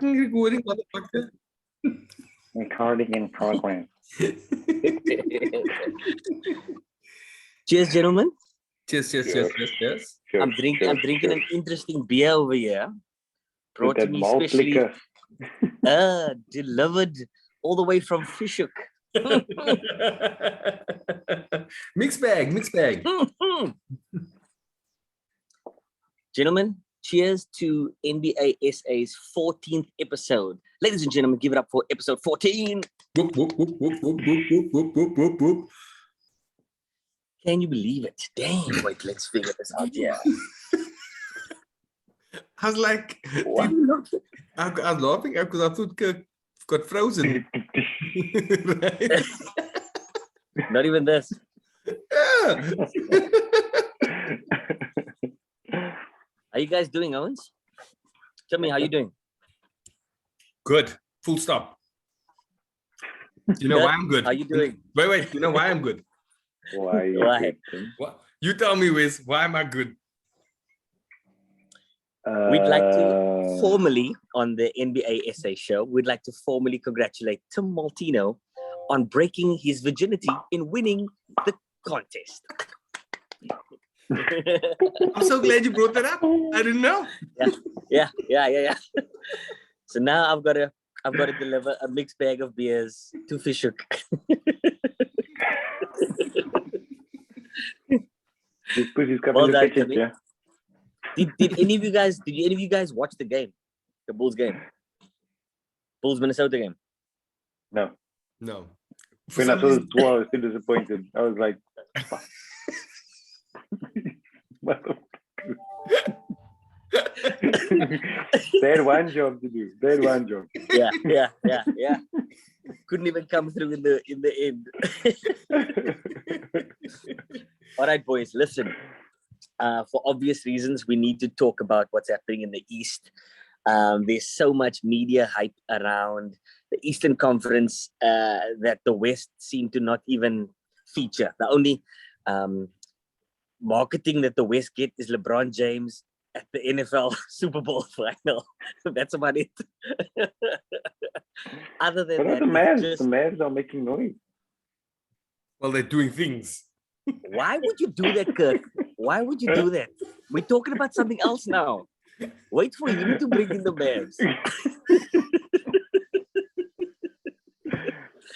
fucking recording, motherfucker. Recording in progress. Cheers, gentlemen. Cheers. I'm drinking an interesting beer over here. Brought to me specially, delivered all the way from Fishhook. Mixed bag. Gentlemen, cheers to NBA SA's 14th episode. Ladies and gentlemen, give it up for episode 14. Whoop, whoop, whoop, whoop, whoop, whoop, whoop, whoop, whoop, whoop. Can you believe it? Damn, wait, let's figure this out. Yeah. I was like, What? I was laughing because I thought Kirk got frozen. Right? Not even this. Yeah. How you guys doing, Owens? Tell me how you doing. Good. Full stop. You know Good. why I'm good? How you doing? Wait. You know why I'm good? Why? Why? What? You tell me, Wiz. Why am I good? We'd like to formally, on the NBA SA show, we'd like to formally congratulate Tim Maltino on breaking his virginity in winning the contest. I'm so glad you brought that up. I didn't know. Yeah. So now I've got to deliver a mixed bag of beers to Fishhook. This pussy's coming Well to done, fetch it, Timmy. yeah. Did any of you guys watch the game? The Bulls game? Bulls Minnesota game? No. For When I some saw the reason- score, I was still disappointed. I was like, fuck. They had one job to do. Yeah. Couldn't even come through in the end. All right, boys, listen. For obvious reasons, we need to talk about what's happening in the East. There's so much media hype around the Eastern Conference that the West seem to not even feature. The only marketing that the West get is LeBron James at the NFL Super Bowl final. That's about it. Other than But that, the Mavs, it's the Mavs are making noise. Well, they're doing things. why would you do that, Kirk? Why would you do that? We're talking about something else now. Wait for him to bring in the Mavs.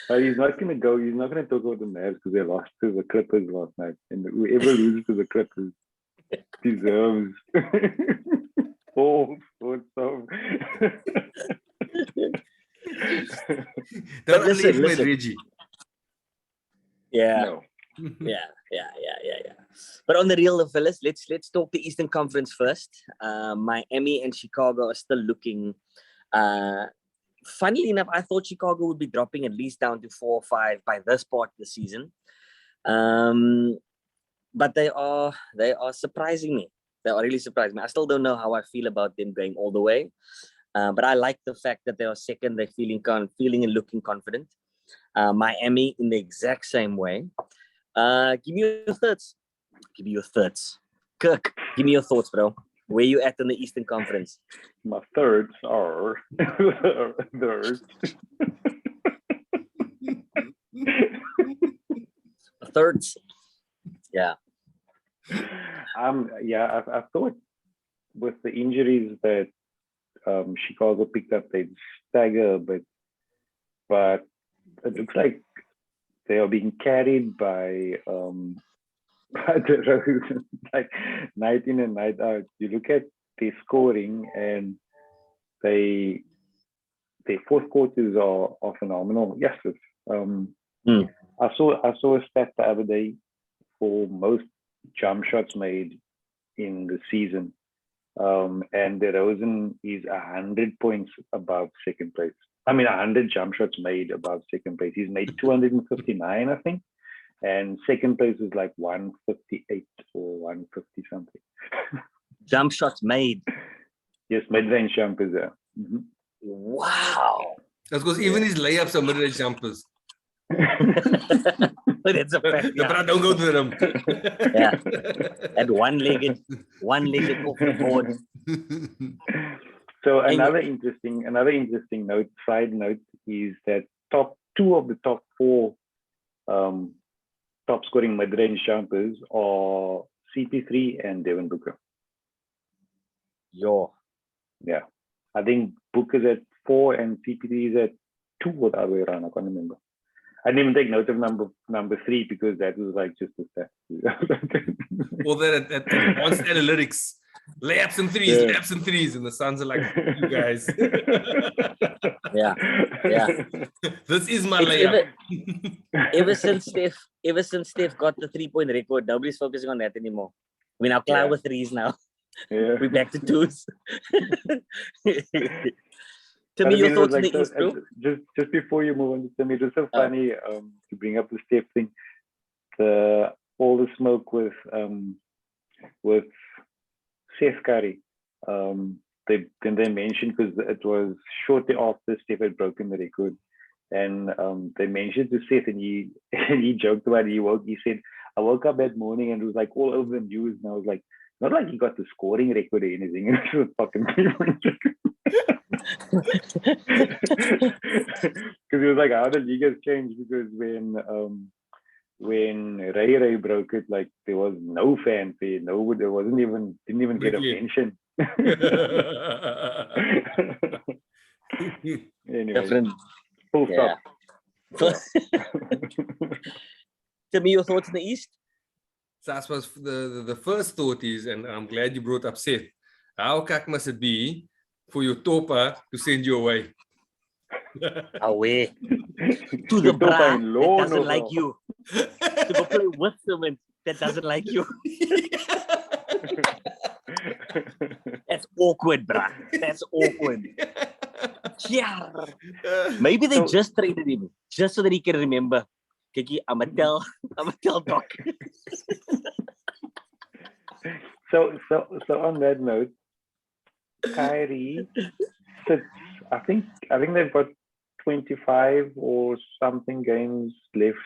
He's not going to go. He's not going to talk about the Mavs because they lost to the Clippers last night. And whoever loses to the Clippers deserves all sorts of. Don't listen. underestimate Reggie. Yeah. No. Yeah. But on the real, fellas, let's talk the Eastern Conference first. Miami and Chicago are still looking. Funnily enough, I thought Chicago would be dropping at least down to 4 or 5 by this part of the season. But they are surprising me. They are really surprising me. I still don't know how I feel about them going all the way. But I like the fact that they are second. They're feeling and looking confident. Miami in the exact same way. Give me your thoughts. Kirk, give me your thoughts, bro. Where you at in the Eastern Conference? My thirds are thirds. Thirds. Yeah. I thought with the injuries that Chicago picked up, they'd stagger a bit, but it looks like they are being carried by the Rose, like night in and night out. You look at their scoring, and their fourth quarters are phenomenal. Yes, I saw a stat the other day for most jump shots made in the season, and DeRozan is 100 points above second place. 100 jump shots made above second place. He's made 259, I think. And second place is like 158 or 150 something. Jump shots made. Yes, mid-range jumpers there. Mm-hmm. Wow. That's because even his layups are mid-range jumpers. That's a fact. But I don't go to them. Yeah. And one-legged off the board. So And- another interesting note, side note, is that two of the top four top scoring mid-range jumpers are CP3 and Devin Booker. Yo, Yeah, I think Booker's at 4 and CP3 is at 2 or the other way around. I can't remember. I didn't even take note of number 3 because that was like just a stat. All that at advanced analytics. Layups and threes, Yeah. layups and threes. And the Suns are like, you guys. yeah. This is my It's layup. Ever since Steph got the 3-point record, nobody's focusing on that anymore. We now cloud Yeah. with threes now. Yeah. We're back to twos. To But me, I your mean, it was thoughts on the so- East, bro? Just before you move on to me, it was so funny to bring up the Steph thing. All the smoke with Seth Curry. They mentioned, because it was shortly after Steph had broken the record, and they mentioned to Seth, and he joked about it. He said, I woke up that morning and it was like all over the news, and I was like, not like he got the scoring record or anything. It was fucking because he was like, how the league has changed, because when Ray broke it, like there was no fanfare, there wasn't even, didn't even get a Really? mention. Anyway, Different. full Yeah. stop. To me, your thoughts on the East? So I suppose the first thought is, and I'm glad you brought up Seth, how cack must it be for your topa to send you away? Away. To Your the topa bra in that law, doesn't no, like bro. you. To go play with someone that doesn't like you. That's awkward, bruh. That's awkward. Yeah. Maybe they just traded him just so that he can remember. Kiki, I'm a tell doc. So on that note, Kyrie sits, I think they've got 25 or something games left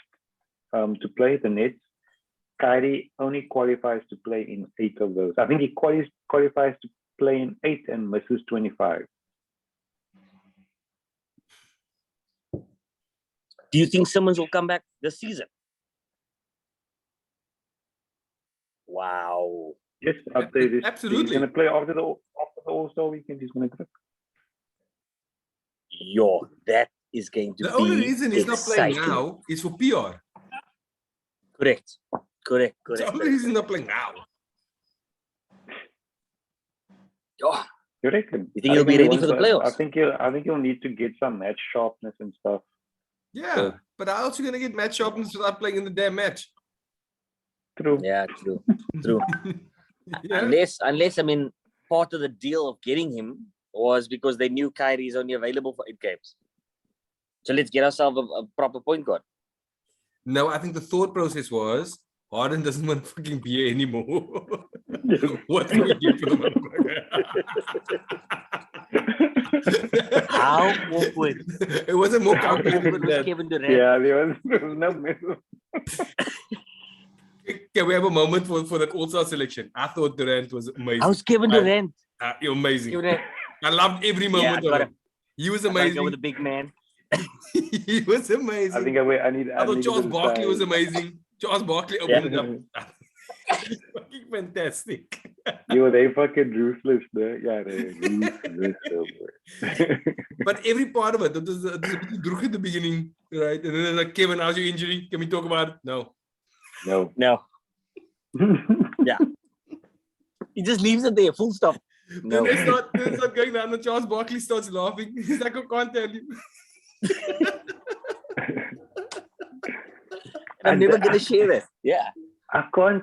to play the Nets. Kyrie only qualifies to play in 8 of those. I think he qualifies to play in 8 and misses 25. Do you think Simmons will come back this season? Wow. Yes, update is Absolutely. he's going to play after the All-Star weekend. He's going to go. Yo, that is going to The be only reason he's not playing exciting. now is for PR. Correct. The only reason he's not playing now. Oh, You reckon? You think he'll be ready for the playoffs? I think he'll need to get some match sharpness and stuff. Yeah, but how else are you going to get match sharpness without playing in the damn match? True. yeah, true. Yeah. Unless I mean, part of the deal of getting him was because they knew Kyrie is only available for 8 games. So let's get ourselves a proper point guard. No, I think the thought process was Harden doesn't want fucking beer anymore. What can we do for the motherfucker? How awkward. It wasn't more How complicated awkward than was that. Kevin Durant? Yeah, there was no miss. Can we have a moment for that All-Star selection? I thought Durant was amazing. How's Kevin Durant? You're amazing. Kevin Durant. I loved every moment of it. He was I gotta go amazing. with the big man. He was amazing. I think I need. I thought need Charles to Barkley was decide. amazing. Charles Barkley opened it up. Fucking fantastic. Yo, they fucking ruthless, bro. Yeah, they ruthless, bro. But every part of it, it was a bit droog at the beginning, right? And then like, Kevin, how's your injury? Can we talk about it? No. No. No. He just leaves it there, full stop. No. Then they start going down, and Charles Barkley starts laughing. He's like, I can't tell you. I'm never gonna share it. Yeah. I can't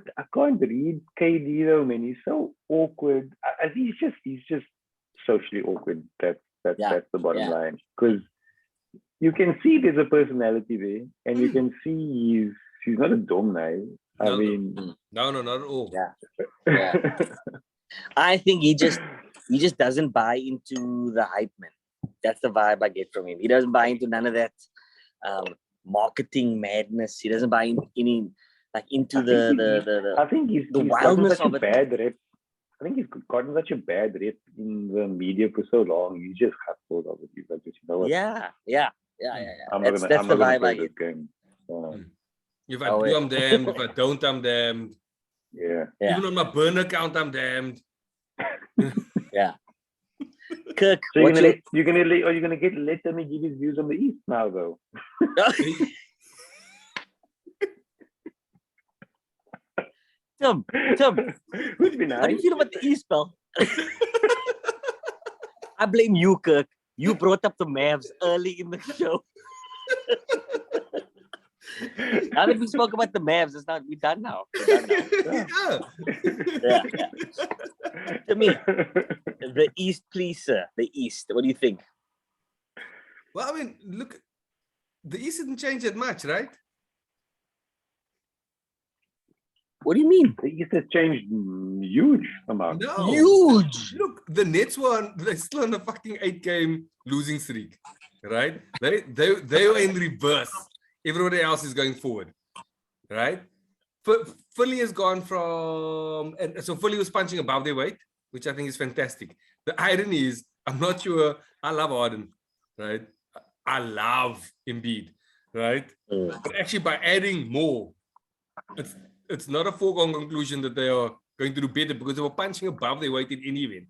read KD though, man. He's so awkward. He's just socially awkward. That's the bottom line. Because you can see there's a personality there, and you can see he's not a dumb guy. I mean, No, not at all. Yeah. I think he just doesn't buy into the hype, man. That's the vibe I get from him. He doesn't buy into none of that marketing madness. He doesn't buy into the I think he's the gotten wildness such of a it. bad rep. I think he's gotten such a bad rep in the media for so long. He's just hustled, obviously. Like, you know what? Yeah. I'm That's not the gonna vibe play I this get. game. If I Oh, do, yeah. I'm damned. If I don't, I'm damned. Yeah. Yeah. Even on my burner account, I'm damned. Kirk, So what's your you're gonna let Tommy give his views on the East now, though. Tim, Would be how do you nice. feel about the East, pal? I blame you, Kirk. You brought up the Mavs early in the show. Now that we spoke about the Mavs, we're done now. Yeah. To me, the East, please, sir. The East. What do you think? Well, I mean, look, the East didn't change that much, right? What do you mean? The East has changed huge amount. No. Huge. Look, the Nets they're still on a fucking 8-game losing streak, right? They were in reverse. Everybody else is going forward, right? Philly has gone from, and so Philly was punching above their weight, which I think is fantastic. The irony is, I'm not sure. I love Harden, right? I love Embiid, right? But actually, by adding more, it's not a foregone conclusion that they are going to do better because they were punching above their weight in any event.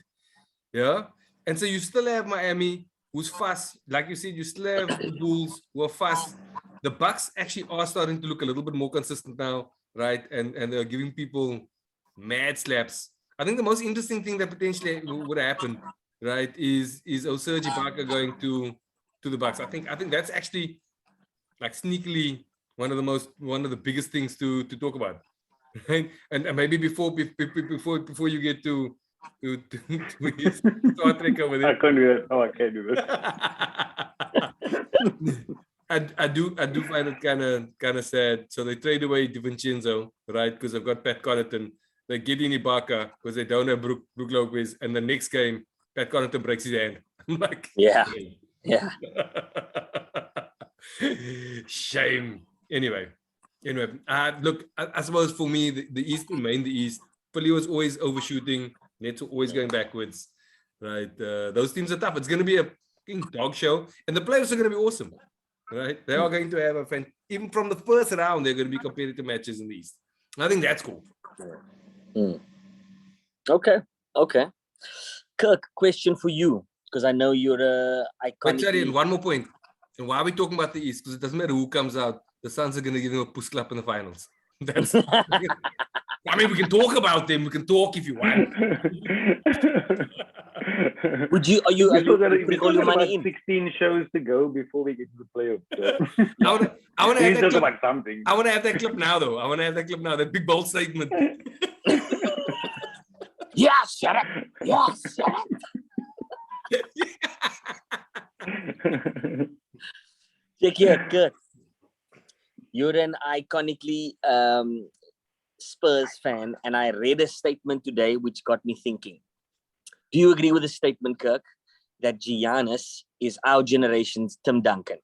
Yeah. And so you still have Miami, who's fast. Like you said, you still have the Bulls who are fast. The Bucks actually are starting to look a little bit more consistent now, right? And they're giving people mad slaps. I think the most interesting thing that potentially would happen, right, is Serge Ibaka going to the Bucks. I think that's actually like sneakily one of the biggest things to talk about, right? And maybe before you get to his Star Trek over there. I can't do that. Oh, I can't do that. I do find it kind of sad. So they trade away DiVincenzo, right? Because they've got Pat Connaughton. They get in Ibaka because they don't have Brook Lopez. And the next game, Pat Connaughton breaks his hand. I'm like, yeah. Shame. Anyway, look, I suppose for me, the East remained the East. Philly was always overshooting. Nets were always going backwards, right? Those teams are tough. It's going to be a dog show, and the playoffs are going to be awesome, right? They are going to have even from the first round, they're going to be competitive matches in the East. I think that's cool. Okay. Kirk, question for you, because I know you're iconic. Wait, sorry, and one more point. And why are we talking about the East? Because it doesn't matter who comes out. The Suns are going to give them a push clap in the finals. That's. I mean, we can talk about them. We can talk if you want. Are you putting all your money in? 16 shows to go before we get to the playoffs. So. I want to have that clip. About something. I want to have that clip now, though. That big bold statement. Yeah, shut up. Check here, Kirk. You're an iconically Spurs fan, and I read a statement today which got me thinking. Do you agree with the statement, Kirk, that Giannis is our generation's Tim Duncan?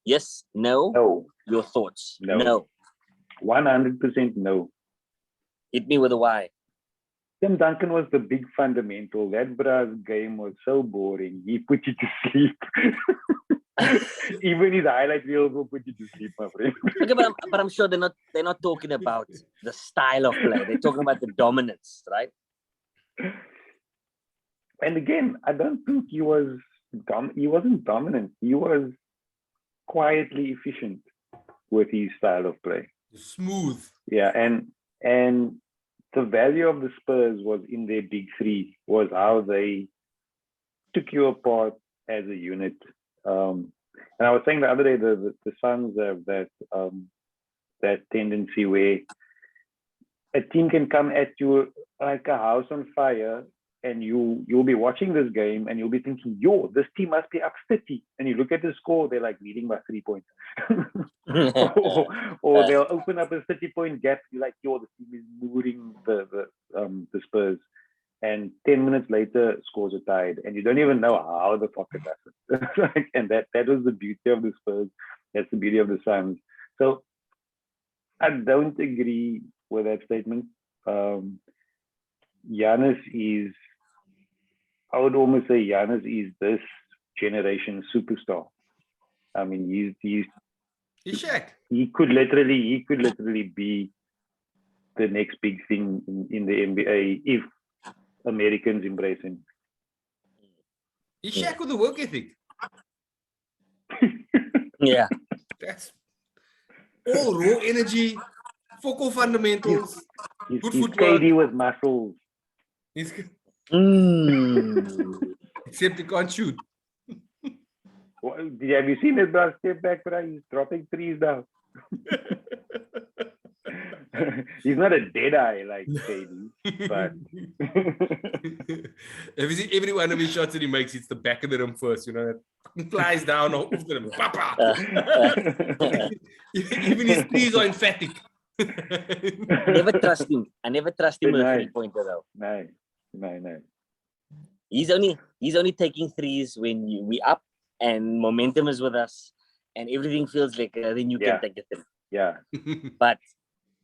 Yes? No? No. Your thoughts? No. 100% no. Hit me with a why. Tim Duncan was the big fundamental. That bra's game was so boring. He put you to sleep. Even his highlight reels will put you to sleep, my friend. Okay, but I'm sure they're not talking about the style of play. They're talking about the dominance, right? And again, I don't think he wasn't dominant. He was quietly efficient with his style of play. Smooth. Yeah, and the value of the Spurs was in their big three, was how they took you apart as a unit. And I was saying the other day, the Suns have that tendency where a team can come at you like a house on fire, and you'll be watching this game and you'll be thinking, this team must be up 30. And you look at the score, they're like leading by 3 points. or they'll open up a 30-point gap. You're like, this team is luring the Spurs. And 10 minutes later, scores are tied. And you don't even know how the fuck it happened. And that was the beauty of the Spurs. That's the beauty of the Suns. So I don't agree with that statement. Giannis is, I would almost say Giannis is this generation superstar. I mean, He's Shaq. he could literally be the next big thing in the NBA if Americans embrace him. He's Shaq with the work ethic. Yeah. That's all raw energy, focal fundamentals, He's good footwork. KD with muscles. He's, Mm. except he can't shoot. Have you seen his bro step back, bro? He's dropping threes now. He's not a dead eye like KD, but Have you seen every one of his shots that he makes? It's the back of the rim first, you know, that flies down off the rim. Papa! Even his threes are emphatic. Never trust him. I never trust him with a Nice. 3-pointer though. nice. He's only taking threes when we up and momentum is with us and everything feels like then you Yeah. can take it. Yeah. But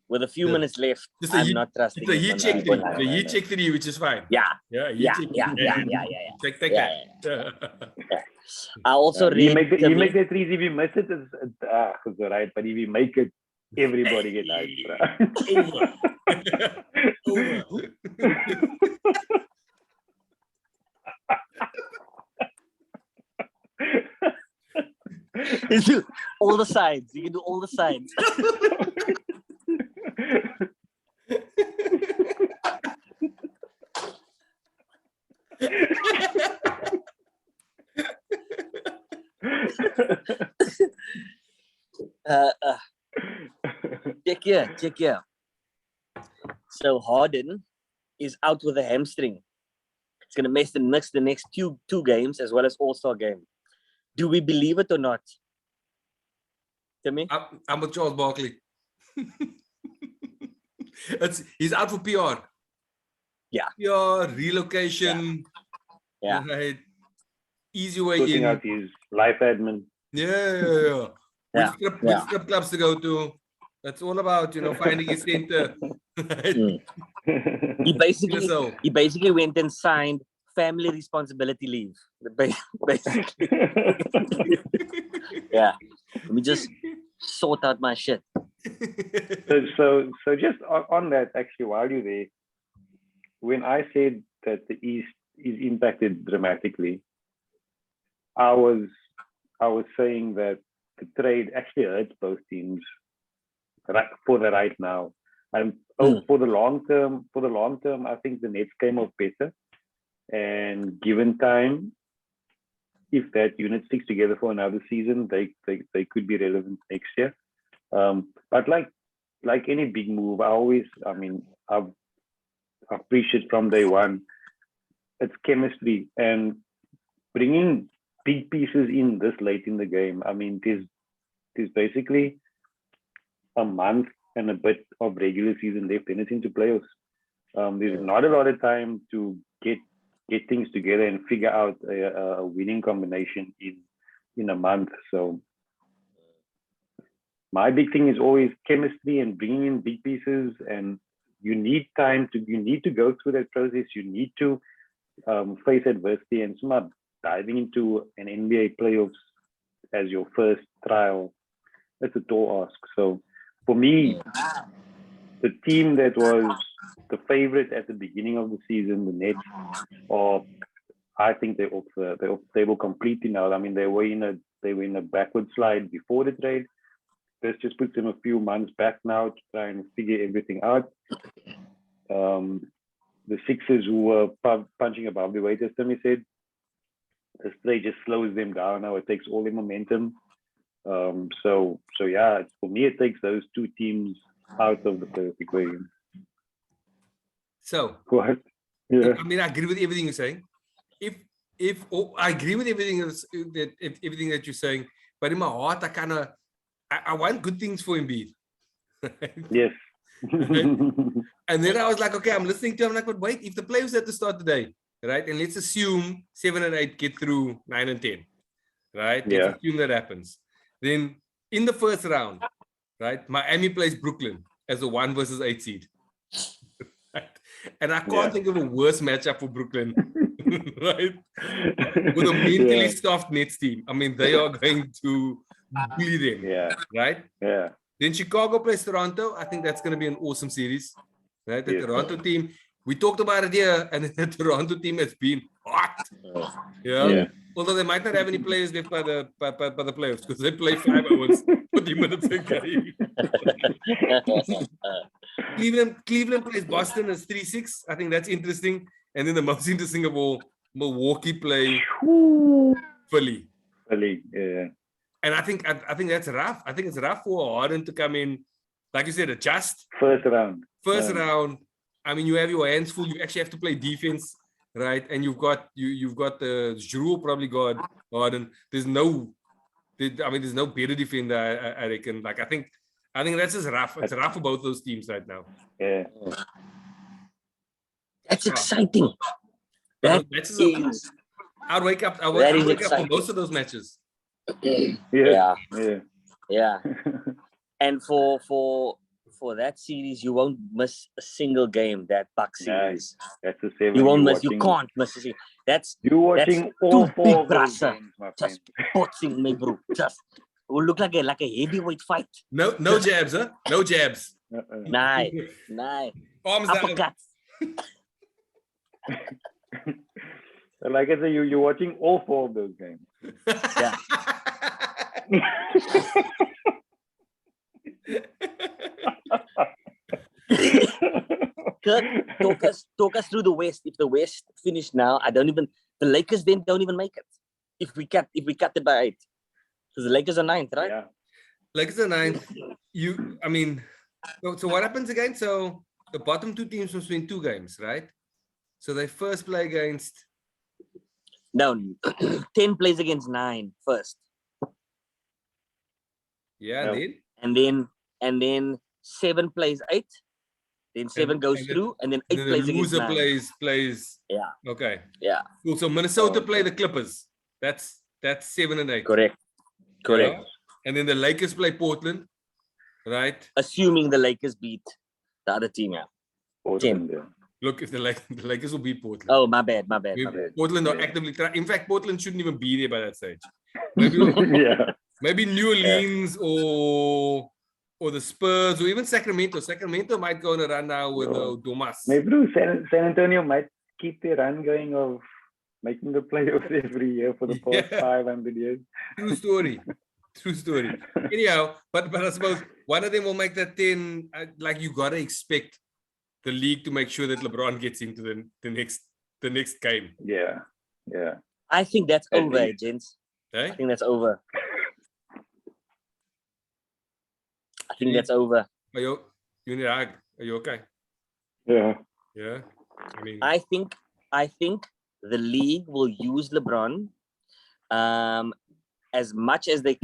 with a few Yeah. minutes left, Just a I'm heat- not trusting It's a him heat on check that. three. no, The no, heat no. check three, which is fine. Yeah, Yeah, heat yeah, check. yeah. Take Yeah, that. I also You read make the threes. If you miss it, it's all right. But if you make it, everybody get nice, bro. Over. all the sides. You can do all the sides. Check here. So Harden is out with a hamstring. It's gonna miss the next two games as well as All-Star game. Do we believe it or not? Timmy? I'm with Charles Barkley. He's out for PR. Yeah. PR, relocation. Yeah. Right. Easy way Sorting in. out his life admin. Yeah. Yeah, Which strip clubs to go to. That's all about, finding a center. Right? He basically So, he basically went and signed family responsibility leave. Basically, yeah. Let me just sort out my shit. So just on that, actually, while you're there, when I said that the East is impacted dramatically, I was saying that the trade actually hurts both teams for the right now. And for the long term, I think the Nets came off better. And given time, if that unit sticks together for another season, they could be relevant next year. But like any big move, I've appreciated from day one, it's chemistry and bringing big pieces in this late in the game. I mean, there's basically a month and a bit of regular season left, and it's into playoffs. There's not a lot of time to get things together and figure out a winning combination in a month. So my big thing is always chemistry and bringing in big pieces, and you need to go through that process. You need to face adversity, and it's not diving into an NBA playoffs as your first trial. That's a tall ask. So for me, the team that was the favorite at the beginning of the season, the Nets, I think they're off the table completely now. I mean, they were in a backward slide before the trade. This just puts them a few months back now to try and figure everything out. The Sixers, who were punching above the weight, as Timmy said, this trade just slows them down now. It takes all the momentum. So yeah, for me, it takes those two teams out of the playoff equation. So, What? Yeah. I mean, I agree with everything you're saying. I agree with everything that you're saying, but in my heart, I want good things for Embiid. Yes. And then I was like, okay, I'm listening to him. I'm like, but wait, if the playoffs at the start today, right? And let's assume 7 and 8 get through 9 and 10, right? Yeah. Let's assume that happens. Then in the first round, right? Miami plays Brooklyn as a 1 versus 8 seed. Right? And I can't Yeah. think of a worse matchup for Brooklyn, right? With a mentally soft Nets team. I mean, they are going to bully them, Yeah. right? Yeah. Then Chicago plays Toronto. I think that's going to be an awesome series, right? The Yes. Toronto team, we talked about it here, and the Toronto team has been hot. Yeah. Yeah. Although they might not have any players left by the playoffs because they play 5 hours, 40 minutes a game. Cleveland plays Boston as 3-6. I think that's interesting. And then the most interesting of all, Milwaukee play Philly. Philly, yeah. And I think that's rough. I think it's rough for Harden to come in, like you said, adjust. First round. First Yeah. round. I mean, you have your hands full. You actually have to play defense, right? And you've got the Giroux probably got Harden. There's no better defender. I reckon. Like I think that's just rough. It's rough for both those teams right now. Yeah. That's exciting. That Matches is. I'd wake up. That I'd is wake up for exciting. most of those matches. Yeah. Yeah. And for that series, you won't miss a single game. That Bucks series, That's the 7. you won't You're miss. You watching- can't miss a series. That's You're watching that's all too 4 big, of those brasa. games, my friend. Just boxing, me bro. Just it will look like a heavyweight fight. No jabs, huh? No jabs. Nah. Arms down. Uppercuts. Like I said, you're watching all 4 of those games. Yeah. Kirk, talk us through the West. If the West finish now, the Lakers then don't even make it. If we cut it by 8, because the Lakers are 9th, right? Yeah. Lakers are 9th. So what happens again? So the bottom 2 teams must win 2 games, right? So they first play against. No, 10 plays against 9 first, Yeah, No. and then and then 7 plays 8. Then 7 goes and then- through, and then 8 the plays against loser 9. plays. Yeah. Okay. Yeah. Cool. So Minnesota Okay. play the Clippers. That's 7 and 8. Correct. Yeah? And then the Lakers play Portland, right? Assuming the Lakers beat the other team, yeah. Portland, yeah. Look, if the Lakers will beat Portland. Oh, my bad. Portland are Yeah. actively trying. In fact, Portland shouldn't even be there by that stage. Maybe, Yeah. maybe New Orleans or the Spurs or even Sacramento. Sacramento might go on a run now with Domas. Maybe San Antonio might keep their run going of making the playoffs every year for the past Yeah. 500 years. True story. True story. Anyhow, but I suppose one of them will make that 10. Like you gotta expect the league to make sure that LeBron gets into the next game. Yeah. Yeah. I think that's At over, least. gents. Okay? I think that's over. Are you need a hug? Are you okay? Yeah. Yeah. I mean, I think the league will use LeBron as much as they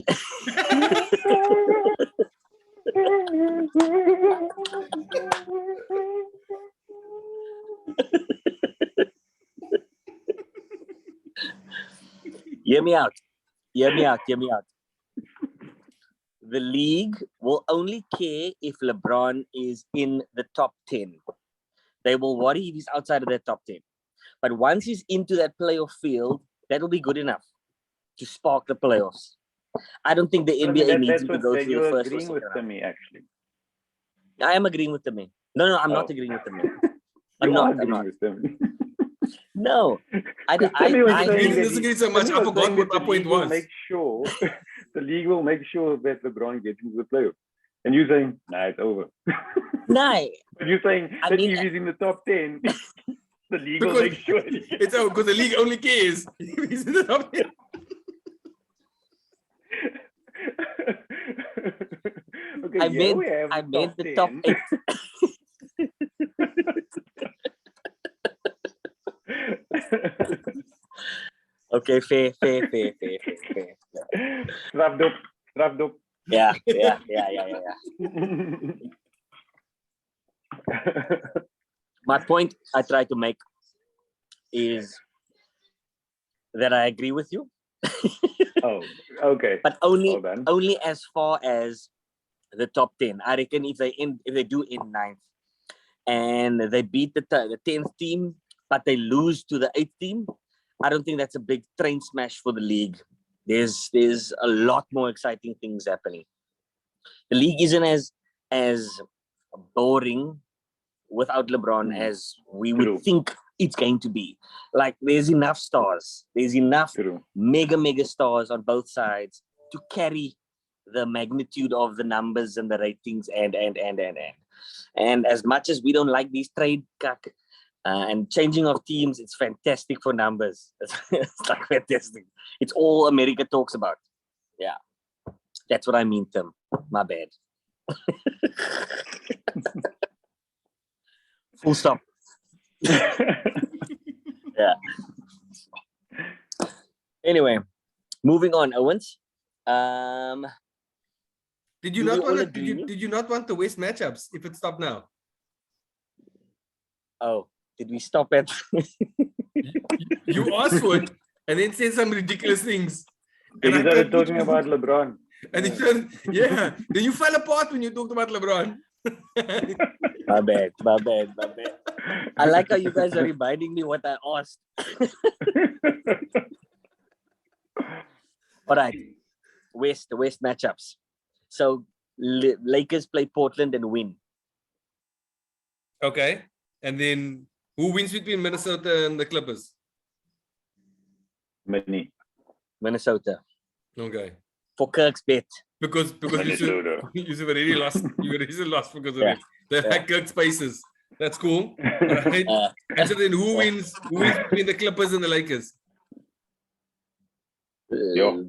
Hear me out. The league will only care if LeBron is in the top 10. They will worry if he's outside of that top 10. But once he's into that playoff field, that'll be good enough to spark the playoffs. I don't think the NBA needs him to go through the You're first or agreeing second with round. me, actually. I am agreeing with them. No, I'm not Oh. agreeing with them. You are I'm agreeing not. with them. No, I Timmy was I saying didn't that disagree he- so much. Timmy I was forgot saying what that my the point league will was. Make sure the league will make sure that LeBron gets into the playoffs. And you're saying, nah, it's over. no. But you're saying I that mean- if he's in the top 10, the league will Because make sure. he gets- It's out because the league only cares. if he's in the top 10. Okay, I here meant- we have I meant the top 10. 8. Okay, fair. Strafd op. Yeah. My point I try to make is that I agree with you, Oh, okay. but only Well done. only as far as the top 10. I reckon if they do in 9th, and they beat the 10th team, but they lose to the 8th team, I don't think that's a big train smash for the league. There's a lot more exciting things happening. The league isn't as boring without LeBron as we would think it's going to be. Like, there's enough stars. There's enough mega stars on both sides to carry the magnitude of the numbers and the ratings and as much as we don't like these trade and changing of teams, it's fantastic for numbers. It's like fantastic. It's all America talks about. Yeah, that's what I mean, Tim. My bad. Full stop. Yeah. Anyway, moving on, Owens. Did you not want did you not want the West matchups if it stopped now? Oh, did we stop at You asked for it and then said some ridiculous things. And I you started can't- talking about LeBron. And then you fell apart when you talked about LeBron. My bad. I like how you guys are reminding me what I asked. All right, the West matchups. So Lakers play Portland and win. Okay. And then who wins between Minnesota and the Clippers? Minnesota Okay. for Kirk's bet. Because Minnesota. you've already lost. You already lost because of Yeah. it. They like Kirk Spaces. That's cool. Right? And so then who wins between the Clippers and the Lakers? Yo.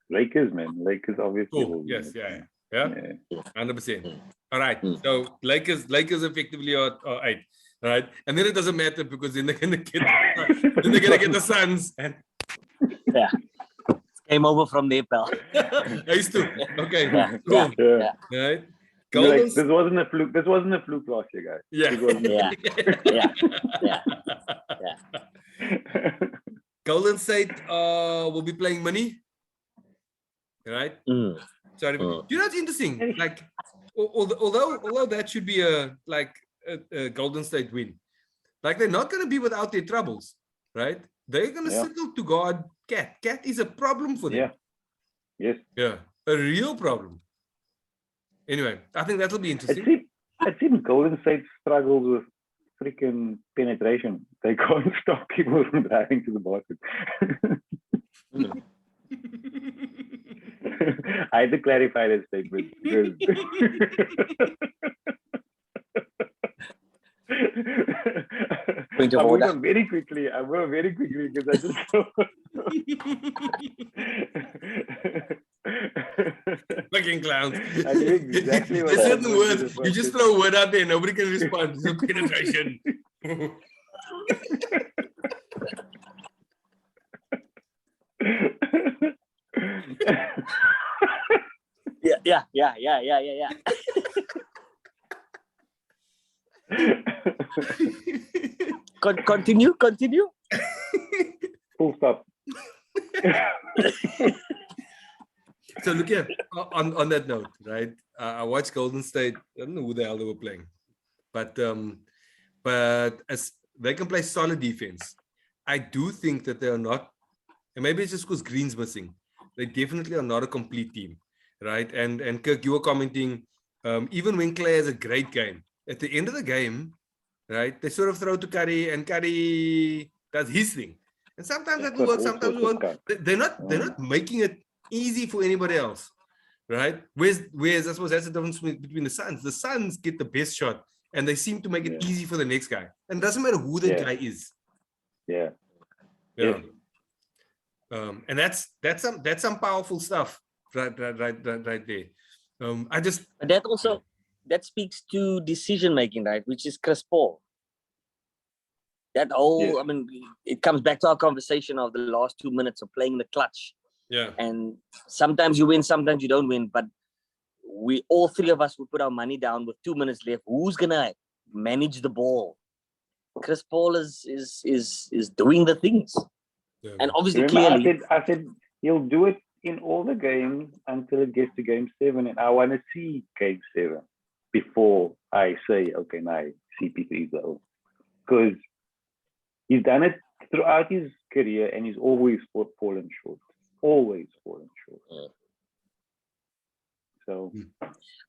Lakers, man. Lakers obviously. Cool. will win Yes, it. yeah. Yeah. 100%. All right. So Lakers effectively are 8. Right. And then it doesn't matter because then they're gonna get the Suns and Yeah. Came over from there, pal. Ace 2. Okay, Yeah. cool. Yeah. Right. You're like, Golden this wasn't a fluke. This wasn't a fluke last year, guys. Yeah. This wasn't a Yeah. Golden State will be playing money. Right? Mm. Sorry. You know what's interesting? Like although that should be a Golden State win. Like they're not gonna be without their troubles, right? They're gonna circle to guard Cat. Cat is a problem for them. Yeah. Yes. Yeah. A real problem. Anyway, I think that'll be interesting. It seems Golden State struggles with freaking penetration. They can't stop people from driving to the basket. I had to clarify that statement because Point of I moved order. on very quickly. I moved very quickly because I just saw. Fucking clowns. I knew exactly what There's I certain was words. gonna You just say. throw a word out there, nobody can respond. No penetration. Yeah. Continue. Full stop. So look here, on that note, right? I watched Golden State. I don't know who the hell they were playing, but as they can play solid defense, I do think that they are not, and maybe it's just because Green's missing. They definitely are not a complete team, right? And Kirk, you were commenting, even when Clay has a great game, at the end of the game, right? They sort of throw to Curry, and Curry does his thing, and sometimes that will work, sometimes it won't. They're not making it easy for anybody else, right? Whereas I suppose that's the difference between the Suns. The Suns get the best shot, and they seem to make it easy for the next guy. And it doesn't matter who the guy is. Yeah. Yeah. And that's some powerful stuff, right there. But that speaks to decision making, right? Which is Chris Paul. That whole, I mean, it comes back to our conversation of the last 2 minutes of playing the clutch. Yeah. And sometimes you win, sometimes you don't win. But we all three of us will put our money down with 2 minutes left. Who's gonna manage the ball? Chris Paul is doing the things. Yeah. And obviously, Remember, clearly, I said he'll do it in all the games until it gets to game 7, and I want to see game 7 before I say, okay, now CP3 is low. Because he's done it throughout his career and he's always fallen short. Always fallen short. Mm. So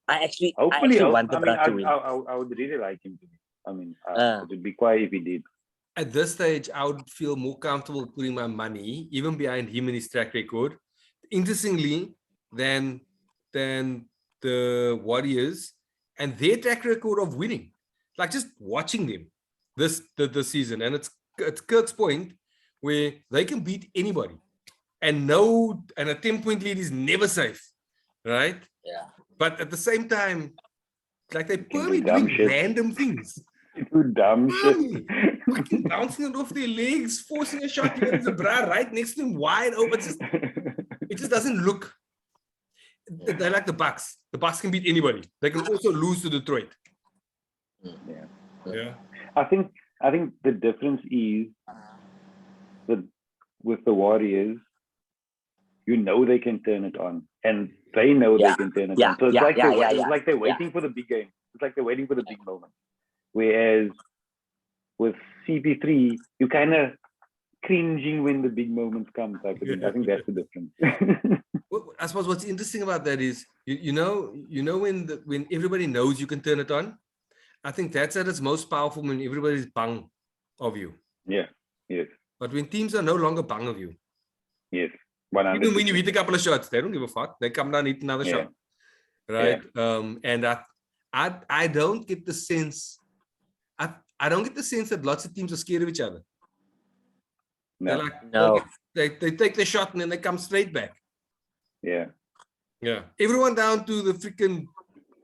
I actually hopefully, want the Bra to win. I would really like him to win. I mean, it would be quiet if he did. At this stage, I would feel more comfortable putting my money even behind him and his track record. Interestingly, than the Warriors and their track record of winning. Like just watching them this season, and it's Kirk's point where they can beat anybody, and a 10-point lead is never safe, right? Yeah. But at the same time, like they Can do probably dumb doing shit. random things. Do dumb shit. Dummy. Fucking bouncing it off their legs, forcing a shot. There's a bra right next to him, wide open. It just doesn't look. They're like the Bucks. The Bucks can beat anybody. They can also lose to Detroit. Yeah. I think the difference is that with the Warriors, you know they can turn it on, and they know they can turn it on. So it's like they're waiting for the big game. It's like they're waiting for the big moment. Whereas with CP3, you kind of cringing when the big moments come. Type of thing. I think that's the difference. Well, I suppose what's interesting about that is you know when everybody knows you can turn it on. I think that's at its most powerful when everybody's bang of you. Yeah. Yes. But when teams are no longer bang of you, Yes. 100%. even when you hit a couple of shots, they don't give a fuck. They come down and hit another shot, right? And I don't get the sense. I don't get the sense that lots of teams are scared of each other. No. They're like, No. they take the shot and then they come straight back. Yeah. Yeah. Everyone down to the freaking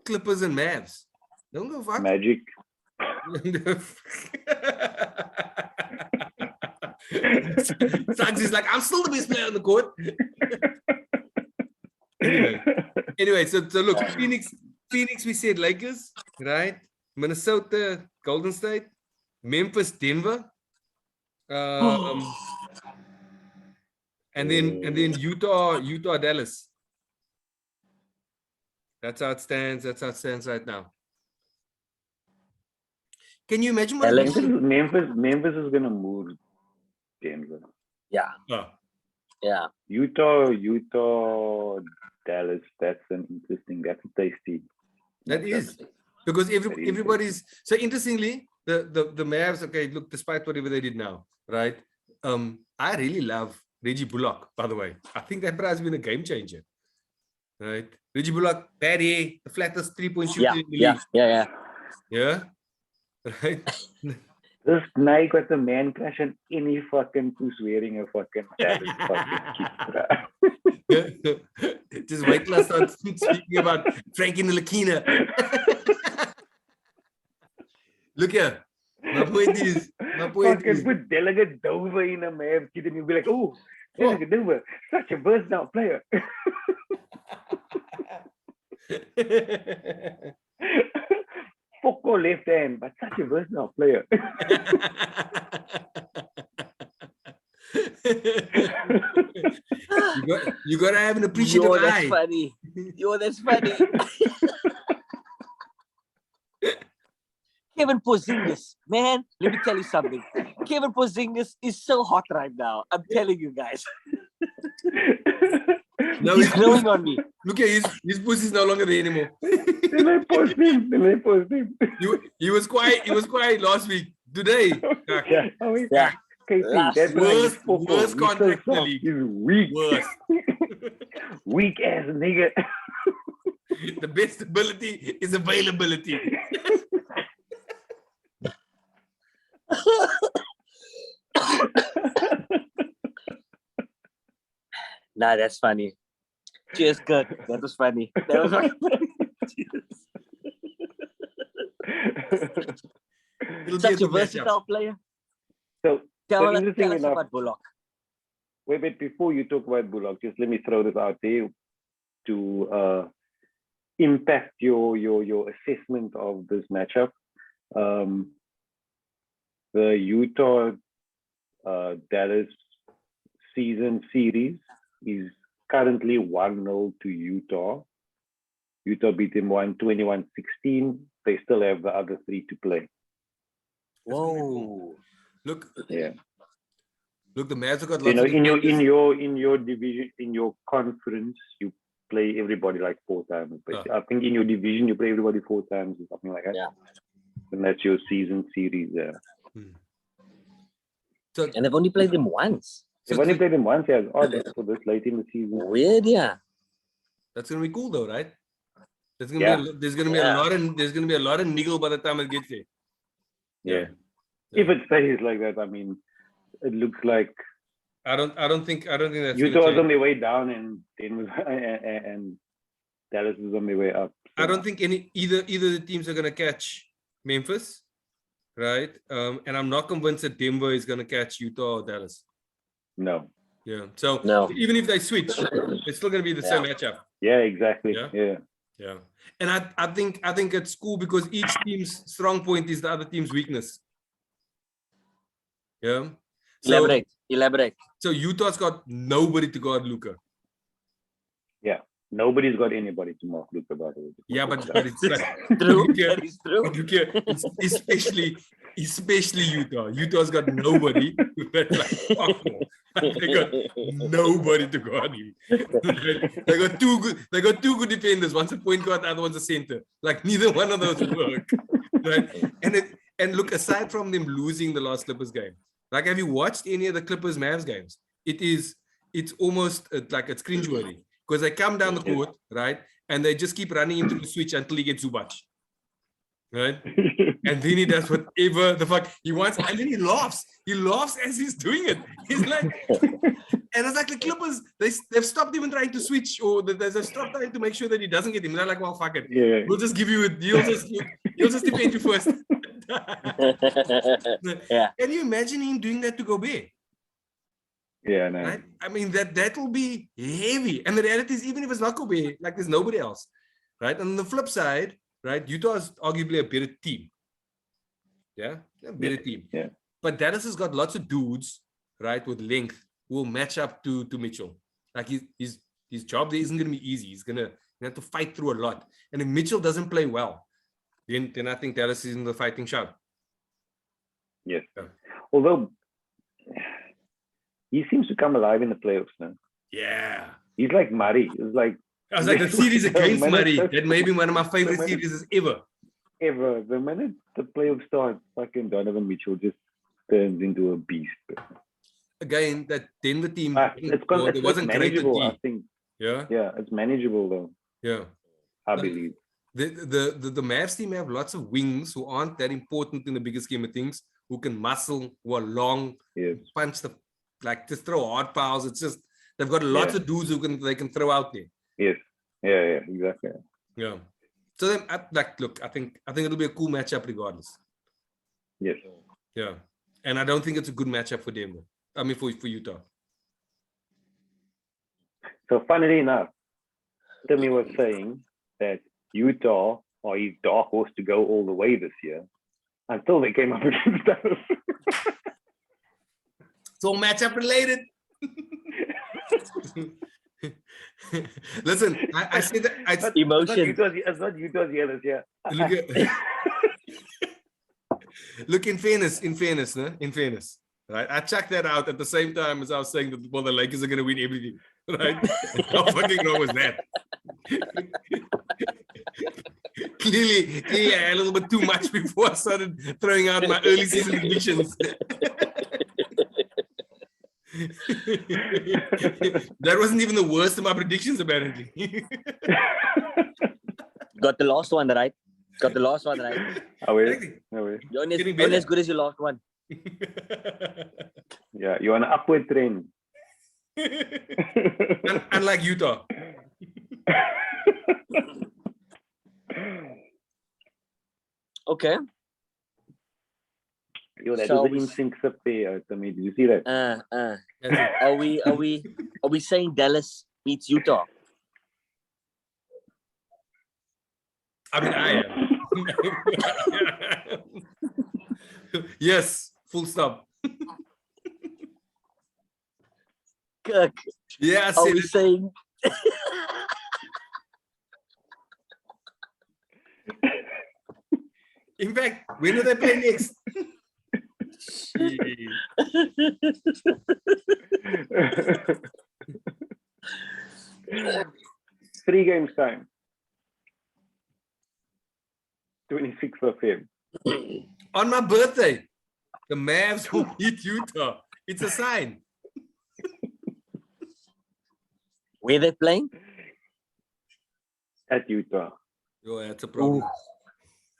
Clippers and Mavs. Don't go fuck. Magic. Suggs is like, I'm still the best player on the court. Anyway, so look, Phoenix, we said Lakers, right? Minnesota, Golden State, Memphis, Denver, and then Utah, Dallas. That's how it stands. That's how it stands right now. Can you imagine what Memphis is gonna move Denver. Yeah. Oh. Yeah. Utah, Dallas. That's a tasty. That is because everybody's so interestingly the Mavs. Okay, look, despite whatever they did now, right? I really love Reggie Bullock. By the way, I think that has been a game changer, right? Reggie Bullock, bad hair, the flattest 3-point shooter in the league. Yeah. Right. This night got the man crush on any fucking who's wearing a fucking Dallas fucking kit. Just wait till I start speaking about Frankie Ntilikina. Look here. My point is. Put Delegate Dover in a Mavs kid and you'll be like, oh, Delegate Dover, such a versatile player. Foco left hand, but such a versatile player. you gotta have an appreciative eye. That's funny. That's funny. Kevin Porzingis, man, let me tell you something. Kevin Porzingis is so hot right now. I'm telling you guys. No, he's growing on me. Look at his pussy's no longer there anymore. Then I post him. He was quiet last week. Today. Yeah. That's worst contract in the league. He's weak. Worst. Weak ass nigga. The best ability is availability. Nah, that's funny. Cheers, Kirk. That was funny. That was funny. Such a versatile player. So tell us enough, about Bullock. Wait, before you talk about Bullock, just let me throw this out there to impact your assessment of this matchup. The Utah Dallas season series is currently 1-0 to Utah. Utah beat them 21-16. They still have the other 3 to play. That's gonna be cool. Whoa. Look, Yeah. look, the Mavs have got You lots know, of in your division, in your conference, you play everybody like 4 times. But I think in your division you play everybody 4 times or something like that. Yeah. And that's your season series. Yeah. So, And they've only played them once. They've only played them once. Yeah, it's odd for this late in the season. Weird, yeah. that's gonna be cool though, right? There's gonna Yeah. be there's gonna be Yeah. a lot of niggle by the time it gets there. Yeah. If it stays like that, I mean, it looks like I don't think that's gonna Utah is change. on their way down and and Dallas is on their way up. I don't think either the teams are gonna catch Memphis, right? And I'm not convinced that Denver is gonna catch Utah or Dallas. No. Yeah. So No. even if they switch, it's still gonna be the same matchup. Yeah, exactly. Yeah. Yeah. Yeah. And I think it's cool because each team's strong point is the other team's weakness. Yeah. So Elaborate. so Utah's got nobody to guard Luka. Nobody's got anybody to mark Luka, by the way. Yeah, but it's like True. Luka- That is true. Luka, especially Utah. Utah's got nobody. Like, fuck no. They got nobody to guard him. They got two good defenders. One's a point guard, the other one's a center. Like neither one of those work. Right? And look, aside from them losing the last Clippers game, like have you watched any of the Clippers Mavs games? It's almost like it's cringeworthy. Because they come down the court, right? And they just keep running into the switch until he gets Zubac. Right? And then he does whatever the fuck he wants. And then he laughs. He laughs as he's doing it. He's like, and it's like the Clippers, they've stopped even trying to switch, or they've stopped trying to make sure that he doesn't get him. They're like, well, fuck it. Yeah. We'll just give you it. You'll just defend you first. Yeah. Can you imagine him doing that to Gobert? Yeah, no. Right? I mean, that will be heavy. And the reality is, even if it's not Kobe, like there's nobody else, right? And on the flip side, right, Utah is arguably a better team. Yeah, a better team. Yeah. But Dallas has got lots of dudes, right, with length who will match up to Mitchell. Like his job there isn't going to be easy. He's gonna have to fight through a lot. And if Mitchell doesn't play well, then I think Dallas is in the fighting shout. Yes. Yeah. Although he seems to come alive in the playoffs now. Yeah. He's like Murray. It's like I was like, the series against minute- Murray, that may be one of my favorite the minute- series ever. ever. The minute the playoffs start, fucking Donovan Mitchell just turns into a beast. Again, that Denver team, It's it wasn't great at manageable, I D. think. Yeah, Yeah, it's manageable though, yeah. I Like- believe. The Mavs team have lots of wings who aren't that important in the bigger scheme of things, who can muscle, who are long, Yes. punch just throw hard fouls. It's just they've got lots of dudes they can throw out there. Yes. Yeah, exactly. Yeah. So then, look, I think it'll be a cool matchup regardless. Yes. Yeah, and I don't think it's a good matchup for Denver. I mean, for Utah. So funnily enough, Timmy was saying that Utah are his dark horse to go all the way this year until they came up against us. It's all matchup related. Listen, I said that. Emotion. It's not Utah's year this year. Look, in fairness, right? I checked that out at the same time as I was saying that the Lakers are going to win everything, right? How fucking wrong was that? Clearly, I had a little bit too much before I started throwing out my early season predictions. That wasn't even the worst of my predictions, apparently. Got the last one right. Oh, wait. Exactly. No way. You're only Getting better. as good as your last one. Yeah, you're on an upward trend. Unlike Utah. Okay. Yo, that Shall was an we- in-sync sip there, Tommy. Did you see that? That's it. Are we saying Dallas beats Utah? I mean, I am. Yes, full stop. Kirk, Yeah, I are said we it. saying In fact, when do they play next? Shit. 3 games time. 26th of Feb. On my birthday, the Mavs will beat Utah. It's a sign. Where they playing? At Utah. Oh, that's a problem. Ooh.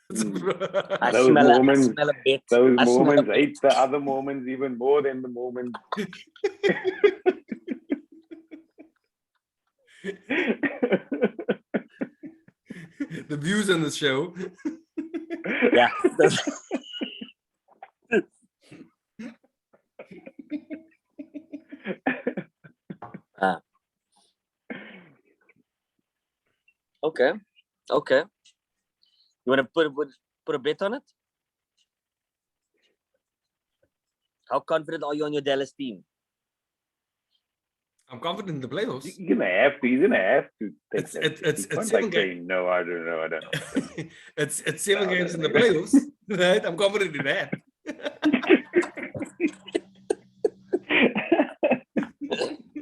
That's a pro- I Those smell moments- a bet. Those I smell a moments bet. hate the other moments even more than the moments. The views on the show. Yeah. Okay. Okay. You want to put a bet on it? How confident are you on your Dallas team? I'm confident in the playoffs. You're gonna have to. You're gonna have to. Take It's- that. it's- it's- You it's can't, 7 like, say, no, I don't know. I don't know. It's 7 No, games in the no. playoffs, right? I'm confident in that.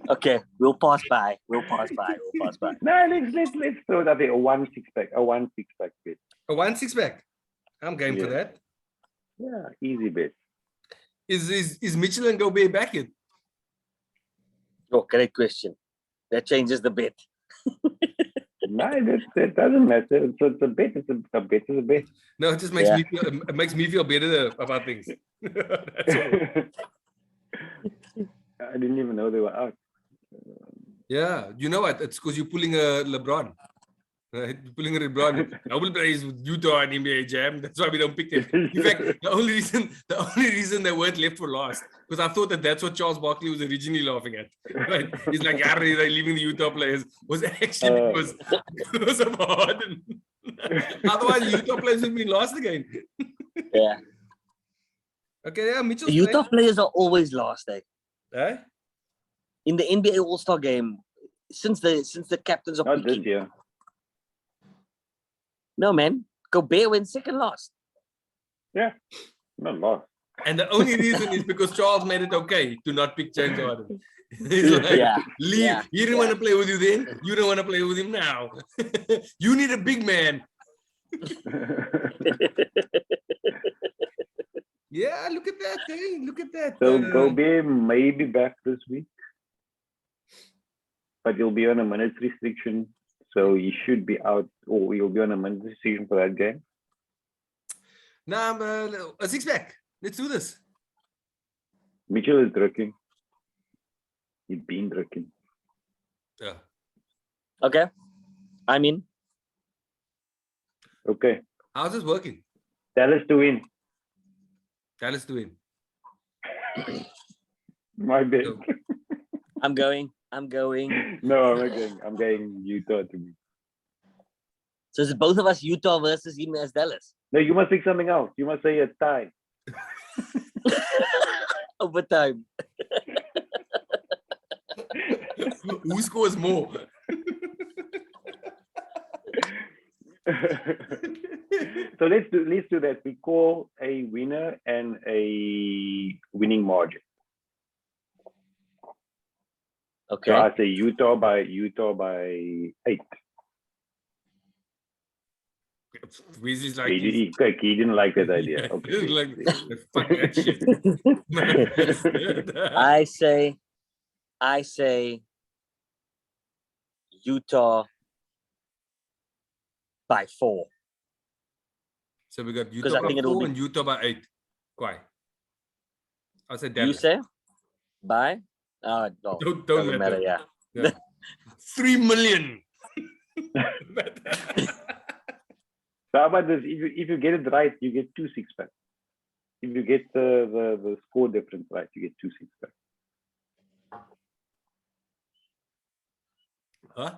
Okay, we'll pass by. We'll pass by. We'll pass by. No, let's throw that there. A 1 6-pack. A 1 6-pack bet. A 1-6 back. I'm game for Yeah. that. Yeah, easy bet. Is Mitchell and Gobert back in? Oh, great question. That changes the bet. No, that doesn't matter. It's a bet. A bet is a bet. No, it just makes Yeah. me feel, it makes me feel better about things. That's all. I didn't even know they were out. Yeah, you know what? It's because you're pulling a LeBron. Right? You're pulling a LeBron. Nobel plays with Utah and NBA Jam. That's why we don't pick them. In fact, the only reason they weren't left for last, because I thought that's what Charles Barkley was originally laughing at. Right? He's like, yeah, they're leaving the Utah players. Was actually because of Harden. Otherwise, Utah players would be lost again. Yeah. Okay, yeah, Mitchell's The Utah players are always last, eh? playing. Eh? In the NBA All-Star game, since the captains are Not this picking. year. No, man. Gobert went second last. Not lost. And the only reason is because Charles made it okay to not pick James Harden. He's like, Yeah. leave. Yeah, He didn't want to play with you then. You don't want to play with him now. You need a big man. Yeah, look at that. Hey, look at that. So Gobert may be back this week, but he'll be on a minutes restriction. So he should be out, or he'll be on a minutes restriction for that game. Nah, a 6-pack. Let's do this. Mitchell is drinking. He's been drinking. Yeah. Okay. I'm in. Okay. How's this working? Dallas to win. Dallas to win. My bet. So, I'm going. I'm going. No, I'm not going. I'm going Utah to win. So is it both of us Utah versus him as Dallas? No, you must pick something else. You must say a tie. Overtime. who scores more? So let's do that. We call a winner and a winning margin. Okay. So I say Utah by 8. Weezy's like, He didn't like that idea. Okay. He's like, fuck that shit. I say Utah by 4. So we got Because Utah I by think it'll 4 be- and Utah by 8. Why? I said You Dallas. say by? No, Don't doesn't matter. matter. Yeah. 3 million. So how about this? If you get it right, you get 2 6-packs. If you get the score difference right, you get 2 6-packs. Huh?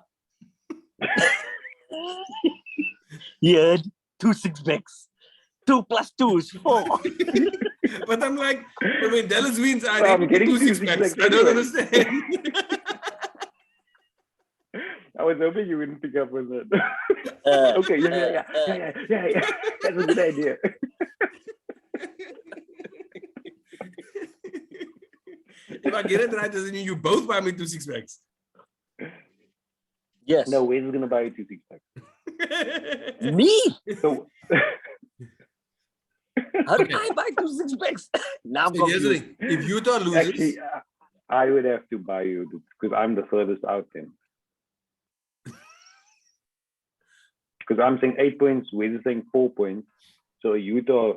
Yeah, 2 6-packs. 2 plus 2 is 4. But I'm like, when Dallas wins, I I'm need getting 2 2 6-packs. 6-packs I don't anyway. understand. I was hoping you wouldn't pick up on that. Okay, yeah. That's a good idea. If I get it right, doesn't mean you both buy me 2 6-packs. Yes. No, Wes is gonna buy you 2 6-packs. Me? So How did I buy 2 6-packs? Now I'm So here's the confused. thing. If Utah loses, actually, I would have to buy you because I'm the furthest out then. Because I'm saying 8 points, Wes is saying 4 points. So Utah,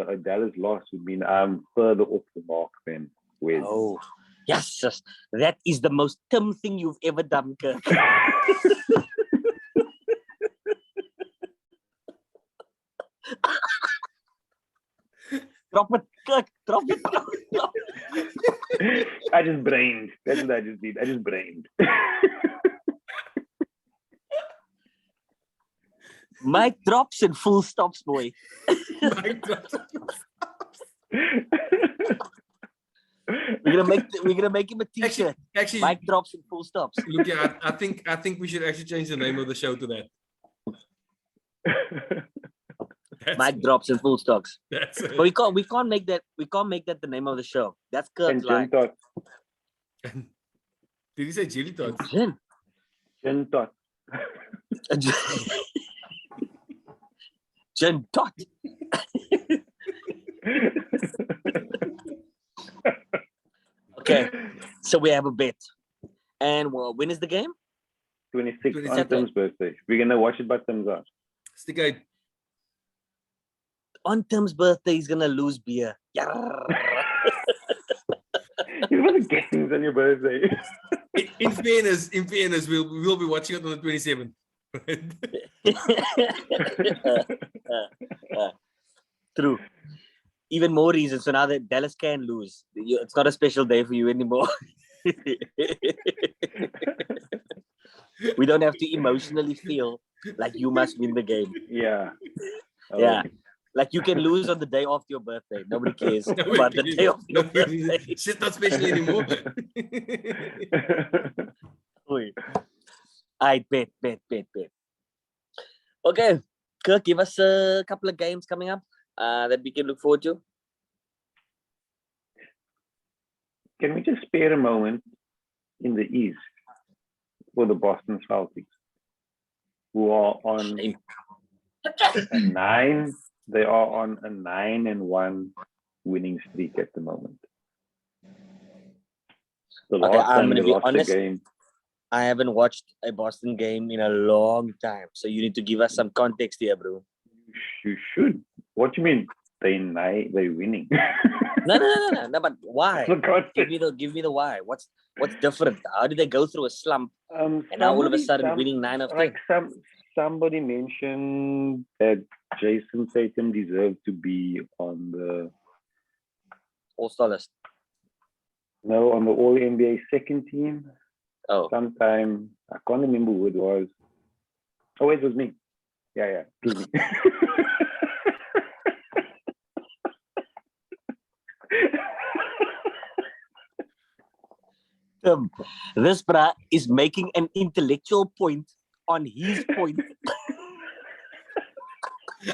a Dallas loss would mean I'm further off the mark than Wes. Oh, yes. That is the most Tim thing you've ever done, Kirk. Drop it, Kirk. Drop it. I just brained. That's what I just did. I just brained. Mic drops and full stops, boy. Mic drops. We're gonna make him a t-shirt. Actually, Mic drops and full stops. look, yeah, I think we should actually change the name of the show to that. Mic drops and full stops. That's it. But we can't make that the name of the show. That's Kirk's And line. Gin Tot. Did he say Jelly Tots? Gin. Gin Tot. Gin tot. Okay, so we have a bet. And well, when is the game? 26 on 27th. Tim's birthday. We're gonna watch it by Tim's house. Stick out. On Tim's birthday, he's gonna lose beer. Yarrr. You wasn't get things on your birthday. In fairness, we'll be watching it on the 27th. True. Even more reasons. So now that Dallas can lose, it's not a special day for you anymore. We don't have to emotionally feel like you must win the game. Yeah. Yeah. Like you can lose on the day after your birthday. Nobody cares Nobody about the cares. day of your Nobody- birthday. Shit's not special anymore. Oi. I bet. Okay, Kirk, give us a couple of games coming up that we can look forward to. Can we just spare a moment in the East for the Boston Celtics, who are on a 9? They are on a 9-1 winning streak at the moment. The Okay, last I'm time gonna they be lost honest. the game. I haven't watched a Boston game in a long time, so you need to give us some context here, bro. You should. What do you mean? They're winning. No. But why? For God's sake. Give me the why. What's different? How did they go through a slump and now all of a sudden winning 9 of 10? Like somebody mentioned that Jason Tatum deserved to be on the All-star list. on the All NBA second team. Oh, Sometime I can't remember who it was. Oh, it was me. Yeah, it was me. this brah is making an intellectual point on his point.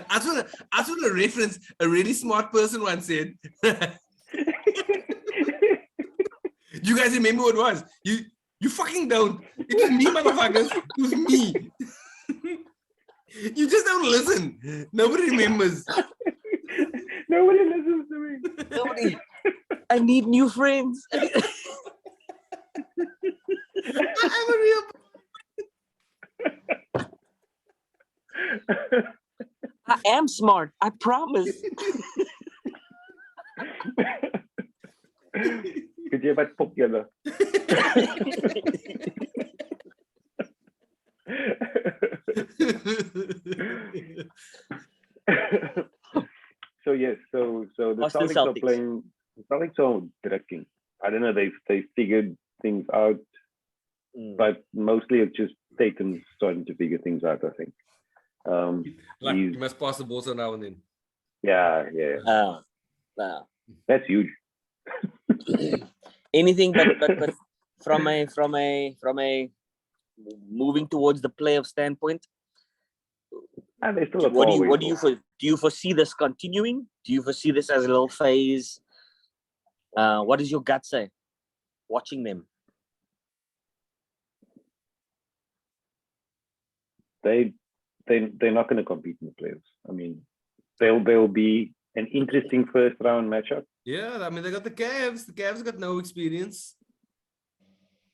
I just want to reference a really smart person once said. You guys remember what it was? You fucking don't. It was me, motherfuckers. It was me. You just don't listen. Nobody remembers. Nobody listens to me. Nobody. I need new friends. I'm a real. I am smart. I promise. Could you have pop together? So yes, so the Boston Celtics are Celtics. playing. The Celtics are drifting. I don't know. They figured things out, but mostly it's just Tatum's starting to figure things out. I think. Like He's- you must pass the ball so now and then. Yeah. That's huge. Anything but from a moving towards the playoff standpoint, And they're still a What do far you way what do you off. for, do you foresee this continuing? Do you foresee this as a little phase? What does your gut say? Watching them. They're not going to compete in the playoffs. I mean, they'll be an interesting first round matchup. Yeah, I mean they got the Cavs. The Cavs got no experience.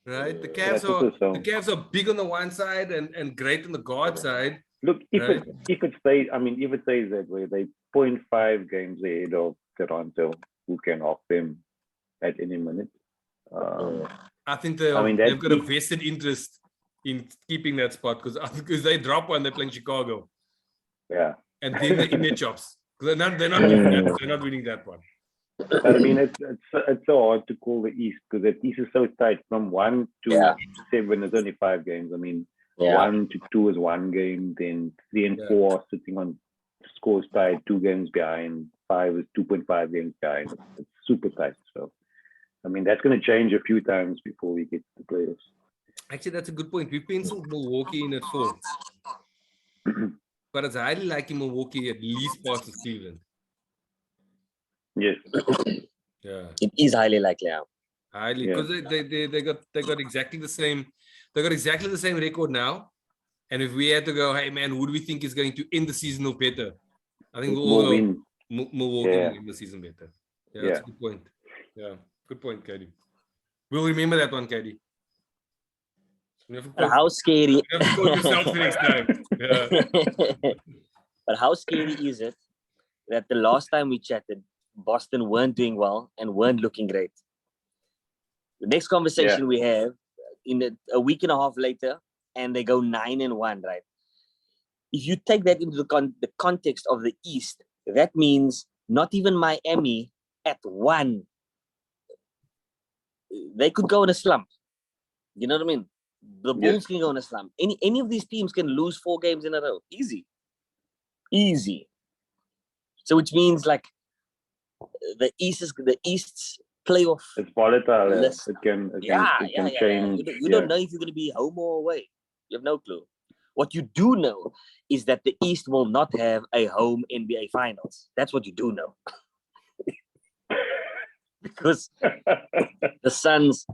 Right? The That's also so. Cavs are big on the one side and great on the guard side. Look, if Right. it stays, I mean, if it stays that way, they 0.5 games ahead of Toronto, who can off them at any minute. I think I mean, they've got a if- vested interest in keeping that spot because they drop one, they're playing Chicago. Yeah, And then they're in their chops. Because they're not winning that one. but I mean, it's so hard to call the East because the East is so tight. From 1 to Yeah. 7, there's only 5 games. I mean, Yeah. 1 to 2 is 1 game, then 3 and Yeah. 4 are sitting on scores tied, 2 games behind, 5 is 2.5 games behind. It's super tight. So, I mean, that's going to change a few times before we get to the playoffs. Actually, that's a good point. We penciled Milwaukee in at 4. But it's highly likely Milwaukee at least passes Cleveland. Yes. Yeah. It is highly likely. Yeah. Highly. Yeah. Because they got exactly the same. They got exactly the same record now. And if we had to go, hey man, who do we think is going to end the season no better? I think we'll all More go wins. Milwaukee Yeah. will end the season better. Yeah, Yeah. that's a good point. Yeah, good point, Katie. We'll remember that one, Katie. You have to But quote, how scary? you have to quote yourself the next time. Yeah. But how scary is it that the last time we chatted, Boston weren't doing well and weren't looking great? The next conversation we have a week and a half later, and they go 9-1, right? If you take that into the context of the East, that means not even Miami at 1. They could go in a slump. You know what I mean? The Bulls can go in a slump. Any of these teams can lose 4 games in a row. Easy. So which means like the East's playoff. It's volatile. Yeah. Listen. It can change. You don't know if you're going to be home or away. You have no clue. What you do know is that the East will not have a home NBA Finals. That's what you do know. Because the Suns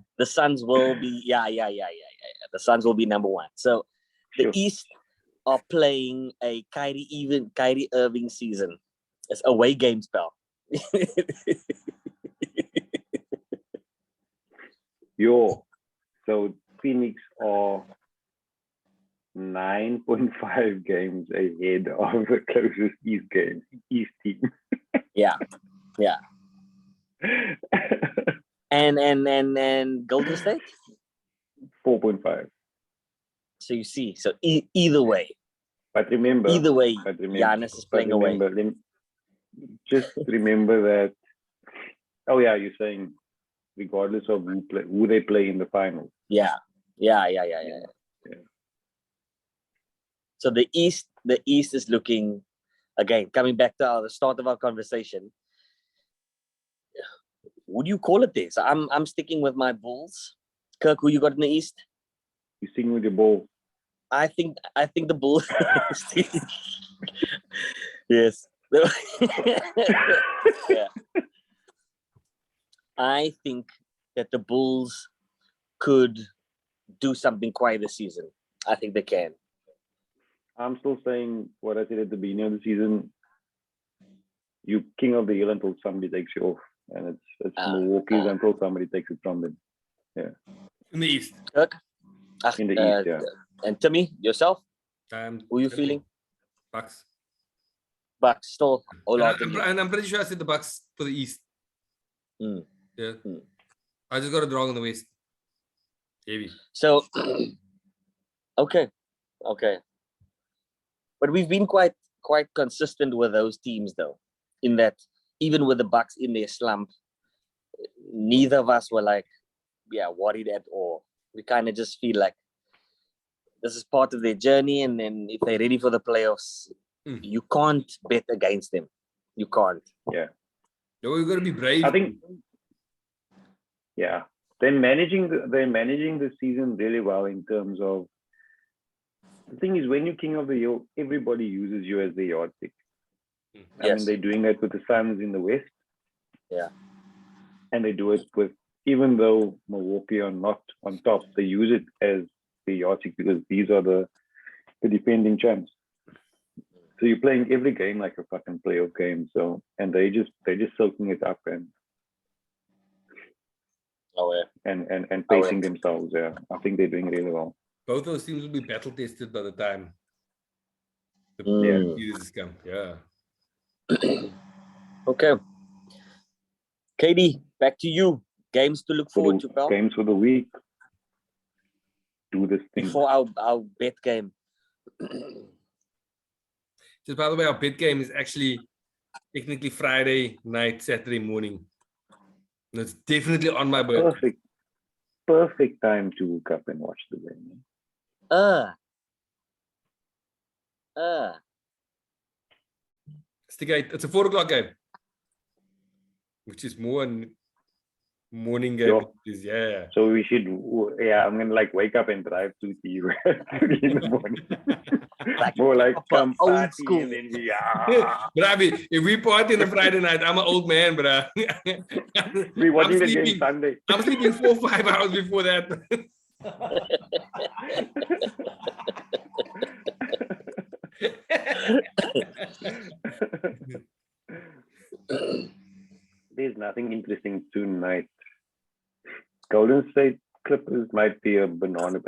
will be the Suns will be number 1. So the Sure. East are playing a Kyrie Irving season. It's away games, pal. So Phoenix are 9.5 games ahead of the closest East team. Yeah. And Golden State. 4.5. So you see, so either way, But remember, Giannis is playing away. Just remember that. Oh yeah, you're saying regardless of who they play in the finals. Yeah. So the East is looking, again, coming back to the start of our conversation. Would you call it this? I'm sticking with my Bulls. Kirk, who you got in the East? You sing with your ball. I think the Bulls. Yes. Yeah. I think that the Bulls could do something quite this season. I think they can. I'm still saying what I said at the beginning of the season. You king of the hill until somebody takes you off, and it's Milwaukee's until somebody takes it from them. Yeah. In the East. Kirk? In the East, yeah. And Timmy, yourself? Um, Who are you feeling? Bucks. Bucks still all out. And I'm pretty sure I said the Bucks for the East. Mm. Yeah. Mm. I just got it wrong in the West. Heavy. So, okay. But we've been quite consistent with those teams, though, in that even with the Bucks in their slump, neither of us were like, worried at all. We kind of just feel like this is part of their journey, and then if they're ready for the playoffs, you can't bet against them. You can't. Yeah. No, we've got to be brave. I think. Yeah, they're managing the season really well in terms of The thing is, when you're king of the year, everybody uses you as the yardstick. I mean, Yes. they're doing that with the Suns in the West. Yeah. And they do it with, even though Milwaukee are not on top, they use it as the yardstick because these are the defending champs. So you're playing every game like a fucking playoff game. So, and they're just soaking it up and Oh, yeah. and pacing themselves. Yeah, I think they're doing really well. Both those teams will be battle tested by the time the Mm. years come. Yeah. Okay. KD, back to you. Games to look forward to, pal. Games for the week. Do this thing. Before our bet game. Just by the way, our bet game is actually technically Friday night, Saturday morning. And it's definitely on my birthday. Perfect time to wake up and watch the game. It's a 4 o'clock game, which is more a morning game. Sure. Yeah. So we should, I'm gonna like wake up and drive to you in the morning. More like come old party school. and then But I mean, if we party on a Friday night, I'm an old man, bro. we're watching I'm the sleeping. game Sunday. I'm sleeping 4 or 5 hours before that. There's nothing interesting tonight. Golden State Clippers might be a banana.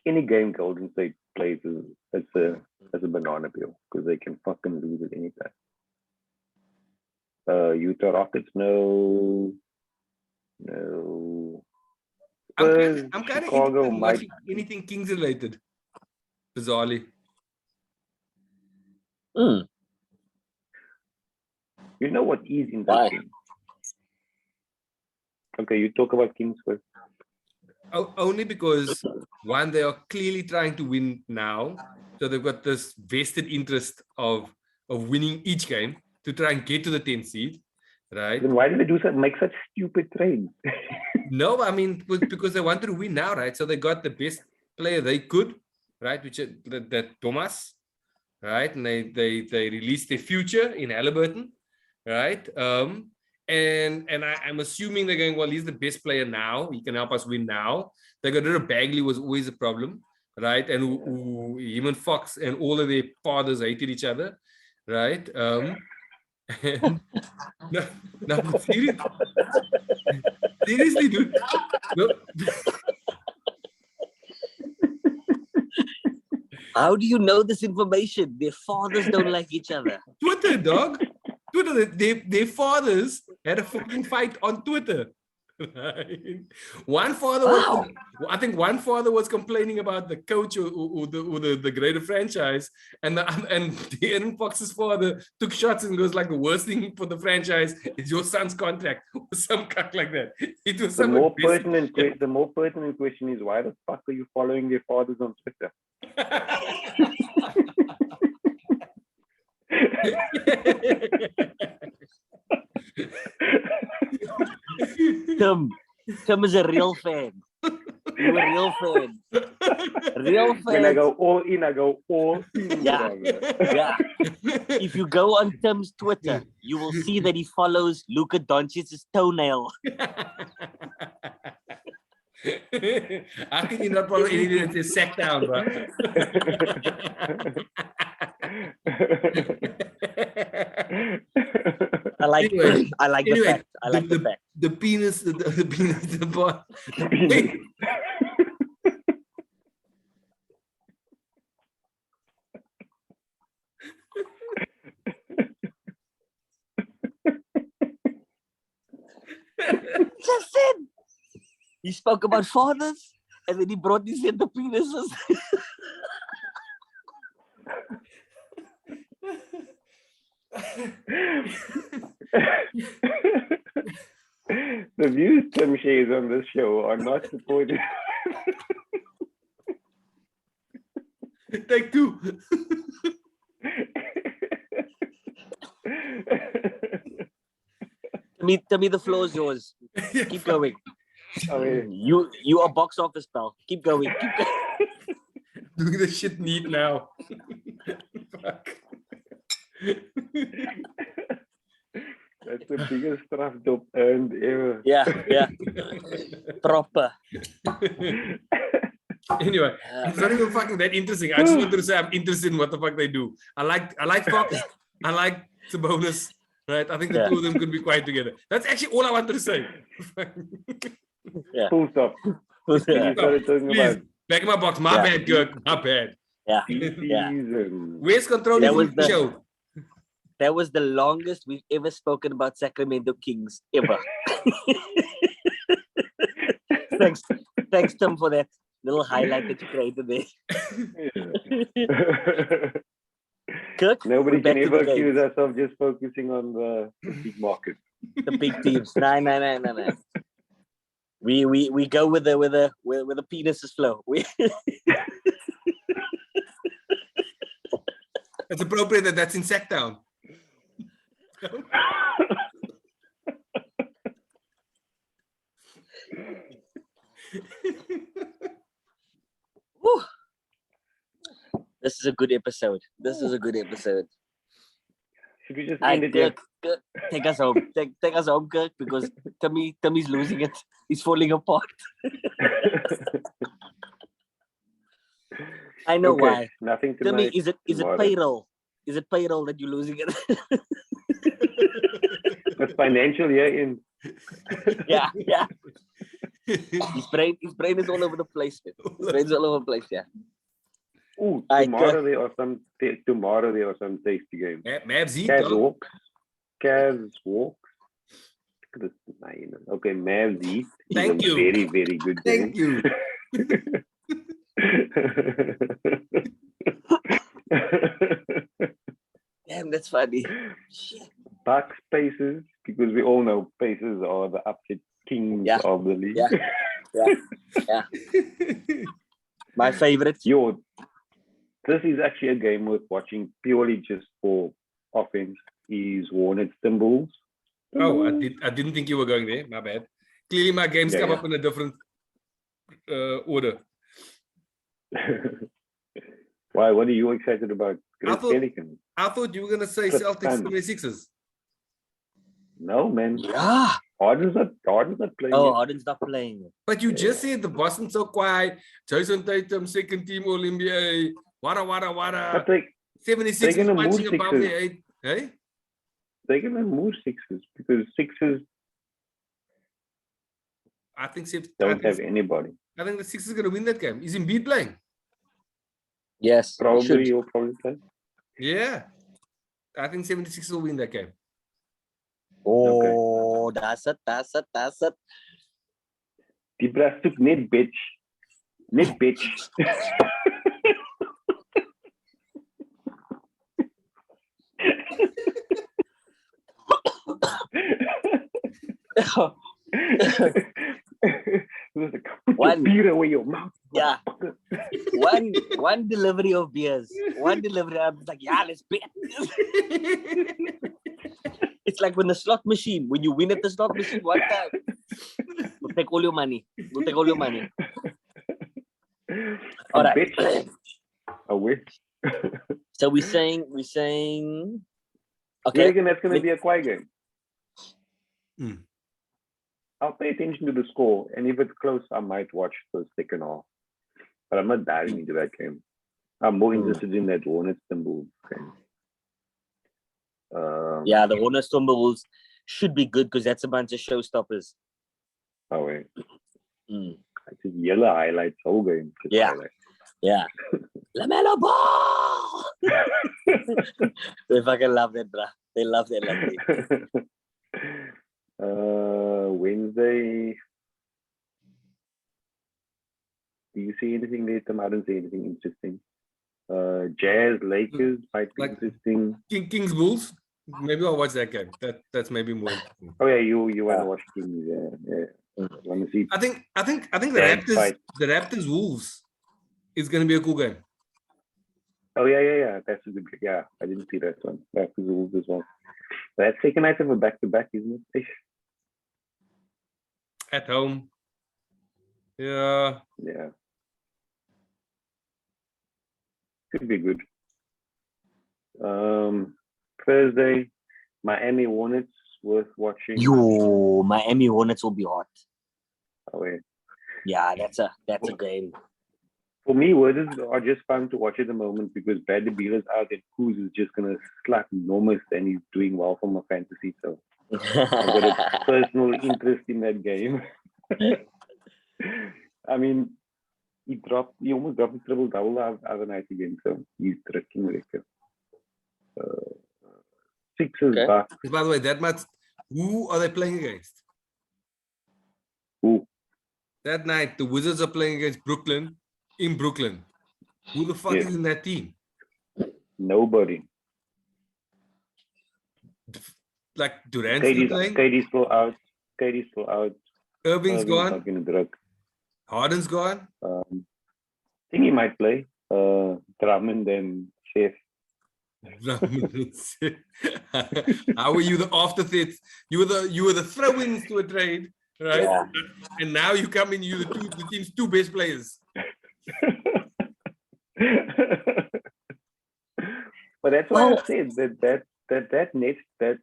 Any game Golden State plays is a banana peel because they can fucking lose at any time. Utah Rockets, no. I'm kind of Chicago interested in watching anything Kings related. Bizarrely. Mm. You know what is interesting? Okay, you talk about Kings first. Only because, one, they are clearly trying to win now. So they've got this vested interest of winning each game to try and get to the 10th seed, right? Then why did they make such stupid trades? No, I mean, because they wanted to win now, right? So they got the best player they could, right? Which is that Thomas, right? And they released their future in Halliburton, right? And I'm assuming they're going, well, he's the best player now. He can help us win now. They got rid of Bagley was always a problem, right? And him and Fox and all of their fathers hated each other, right? And no, seriously, dude. No. How do you know this information? Their fathers don't like each other. Twitter, dog. Twitter. Their fathers had a fucking fight on Twitter. Right? One father was, I think one father was complaining about the coach or the greater franchise, and De'Aaron Fox's father took shots and goes like, the worst thing for the franchise is your son's contract or some cuck like that. It was The more pertinent question is, why the fuck are you following their fathers on Twitter? Tim is a real fan. You're a real fan. Real fan. When I go all in, I go all in. Yeah. Yeah. If you go on Tim's Twitter, you will see that he follows Luka Doncic's toenail. How can you not follow anything that says sack down, bro? I like Anyway, the fact. I like the fact. The penis, the penis, the ball. Just said. He spoke about fathers, and then he brought these in the penises. The views Tim shares on this show are not supported. Take two. Tell me the floor is yours. Keep going. I mean, You are box office, pal. Keep going. Keep going. doing the shit neat now. Fuck. That's the biggest straf job earned ever. Yeah, proper. Anyway, it's not even fucking that interesting. I just wanted to say I'm interested in what the fuck they do. I like Fox. I like Sabonis. Right? I think the two of them could be quiet together. That's actually all I wanted to say. Full stop. You started talking Please, about back in my box. My bad, Kirk. My bad. Yeah. season. Where's control That is was on the show? That was the longest we've ever spoken about Sacramento Kings ever. Thanks, Tim, for that little highlight that you created there. Kirk, Nobody we're back can to the ever game. accuse us of just focusing on the big market. The big teams. No. We go with the penises flow. It's appropriate that that's in Sacktown. Whew. This is a good episode. Should we just All end right, it here? Kirk, take us home. Take us home, Kirk, because Timmy's losing it. He's falling apart. I know Okay, why. nothing Timmy, tonight. is it tomorrow. payroll? Is it payroll that you're losing it? It's financial year in. Yeah. His brain is all over the place. Man. His brain's all over the place. Yeah. Ooh, I tomorrow there are some tasty games. Mavs Heat, Cavs dog. Hawks. Cavs Hawks. Look at this 9. Okay, Mavs Heat is Thank a you. very, very good game. Thank you. Damn, that's funny. Shit. Bucks Pacers, because we all know Pacers are the upset kings Yeah. of the league. Yeah. My favorite. Yo, this is actually a game worth watching purely just for offense. Is Hornets Timberwolves. Oh, I didn't think you were going there. My bad. Clearly, my games come up in a different order. Why? What are you excited about? I Great thought- Pelicans. I thought you were gonna say That's Celtics fun. 76ers. No, man. Yeah. Harden's not playing. Oh, yet. Harden's not playing. But you just said the Boston so quiet. Jason Tatum, second team All NBA. Wada. But they, 76 they're is gonna punching move above Sixers. the 8. Hey? they're going to move Sixers because Sixers I think don't have anybody. I think the Sixers are gonna win that game. Is Embiid playing? Yes. Probably, should. you'll probably play. Yeah. I think 76 will win that game. Oh, that's it. Die bras took net bitch. Net bitch. One. Beer away your mouth. Yeah. One delivery of beers. One delivery. I was like, yeah, let's bet. It's like when the slot machine, when you win at the slot machine one time, we'll take all your money. All right. Bitch. A wish. So we're saying, You okay. reckon that's going to be a quiet game? Hmm. I'll pay attention to the score, and if it's close, I might watch the second half. But I'm not diving into that game. I'm more interested in that Hornets Timberwolves game. Yeah, the Hornets Timberwolves should be good because that's a bunch of showstoppers. Oh wait, Mm. I just yellow highlights whole game. Just Yeah. highlights. Yeah. LaMelo Ball! They fucking love that, bruh. They love that like Wednesday. Do you see anything there, Tom? I don't see anything interesting. Jazz, Lakers might be Like- interesting. Kings Bulls. Maybe I'll watch that game. That's maybe more interesting. Oh yeah, you want to watch Kings? Yeah. Want to see? I think the Tag Raptors fight. Wolves is gonna be a cool game. Oh yeah. That's a good. Yeah, I didn't see that one. Raptors Wolves as well. That's second night of a back-to-back, isn't it? At home. Yeah. Yeah. Could be good. Thursday, Miami Hornets worth watching. Yo, Miami Hornets will be hot. Oh, yeah. Yeah, that's a game. For me, Wizards are just fun to watch at the moment because Bradley Beal is out and Kuz is just gonna slap enormous and he's doing well for my fantasy. So I've got a personal interest in that game. I mean, he almost dropped his triple double the other night again, so he's tricking record. Sixers Okay. back. By the way, that much. Who are they playing against? Who? That night, the Wizards are playing against Brooklyn in Brooklyn. Who the fuck Yes. is in that team? Nobody. Like Durant's still playing. KD's still out. KD's still out. Irving's gone. Not gonna drug. Harden's gone. I think he might play. Drummond and Chef. How were you the afterthoughts? You were the throw-ins to a trade, right? Yeah. And now you come in. You the team's two best players. But that's why I said that Nets that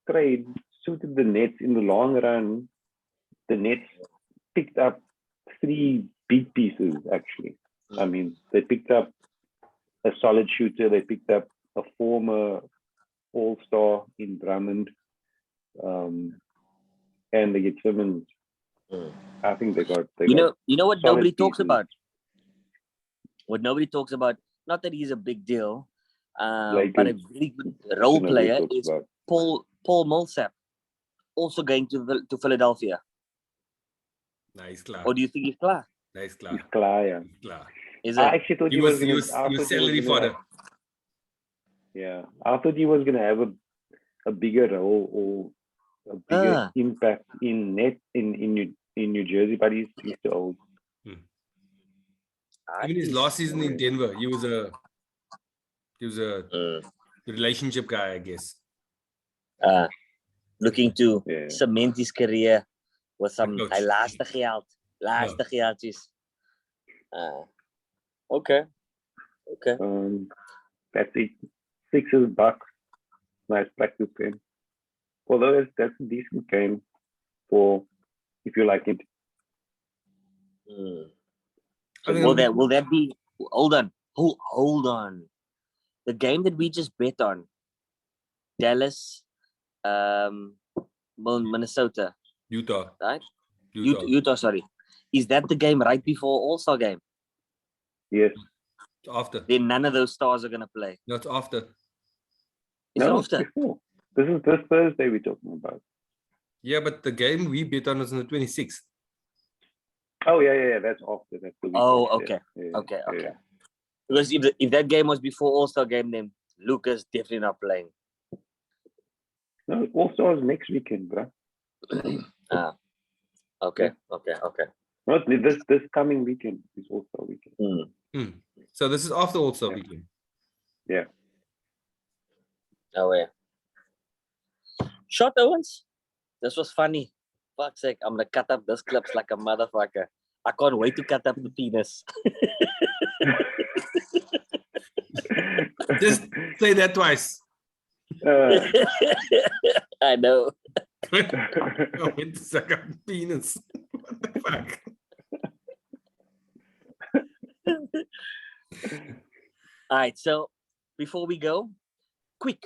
trade suited the Nets in the long run. The Nets picked up 3 big pieces actually. I mean, they picked up a solid shooter. They picked up a former All-Star in Drummond, and they get Simmons. I think they got. You know what solid nobody talks pieces. about. What nobody talks about. Not that he's a big deal, Like but a who? very good role Nobody player talks is about. Paul Millsap, also going to Philadelphia. Nice, klar. Or do you think he's klar? Nice, klar. He's clear. Yeah. Klar. Is I it? actually thought He was salary fodder. Yeah, I thought he was gonna have a bigger role or a bigger impact in New Jersey, but he's too old. Even his last season in Denver, he was a relationship guy, I guess. Looking to Yeah. cement his career with some Coach. laaste geldjes. Okay. That's it. Sixers Bucks. Nice practice game. Although that's a decent game for if you like it. I think Will that be? Hold on. The game that we just bet on, Dallas, Minnesota, Utah. right? Utah. Utah, sorry. Is that the game right before All-Star game? Yes. After. Then none of those stars are gonna play. Not after. Is it after? Before. This is this Thursday we're talking about. Yeah, but the game we bet on was on the 26th. Oh yeah. That's after. That's the week Oh, after. okay. Yeah, Okay. yeah. Because if that game was before All-Star game, then Luka's definitely not playing. No, All-Stars next weekend, bro. Okay. Not this coming weekend. This All-Star weekend. So this is after All-Star weekend. Yeah. Oh yeah. Short Owens. This was funny. Fuck's sake, I'm gonna cut up this clips like a motherfucker. I can't wait to cut up the penis. Just say that twice. I know. I went to suck up penis. What the fuck? All right, so before we go, quick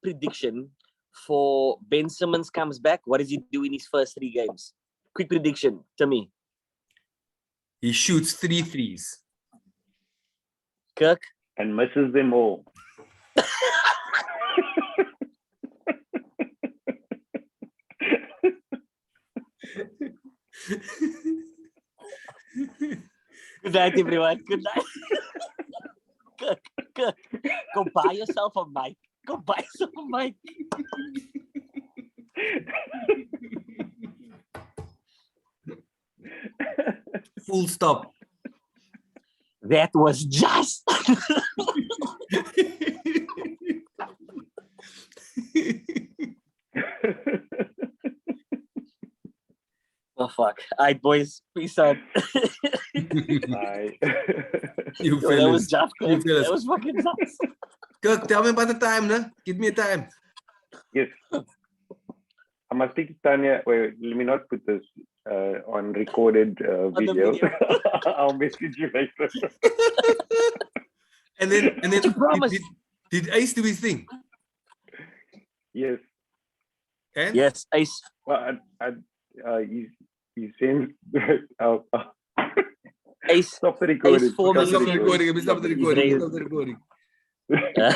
prediction for Ben Simmons comes back. What does he do in his first 3 games? Quick prediction to me. He shoots 3 threes. Kirk? And misses them all. Good night, everyone. Good night. Kirk, go buy yourself a mic. Go buy yourself a mic. Full stop. That was just. Oh, fuck. All right, boys. Peace out. I You Yo, that was fellas. Jeff. You fellas. That was fucking nuts. Kirk, tell me about the time, no? Give me a time. yes. I must speak to Tanya. Wait, let me not put this on recorded the video. video. I'll message you later. And then You promised. did Ace do his thing? Yes. And Yes, Ace. Well, he sends. I'll Ace. stop the recording. Ace formally stop the Stop recording. Let me stop the He's recording. raised- Stop the recording. Uh,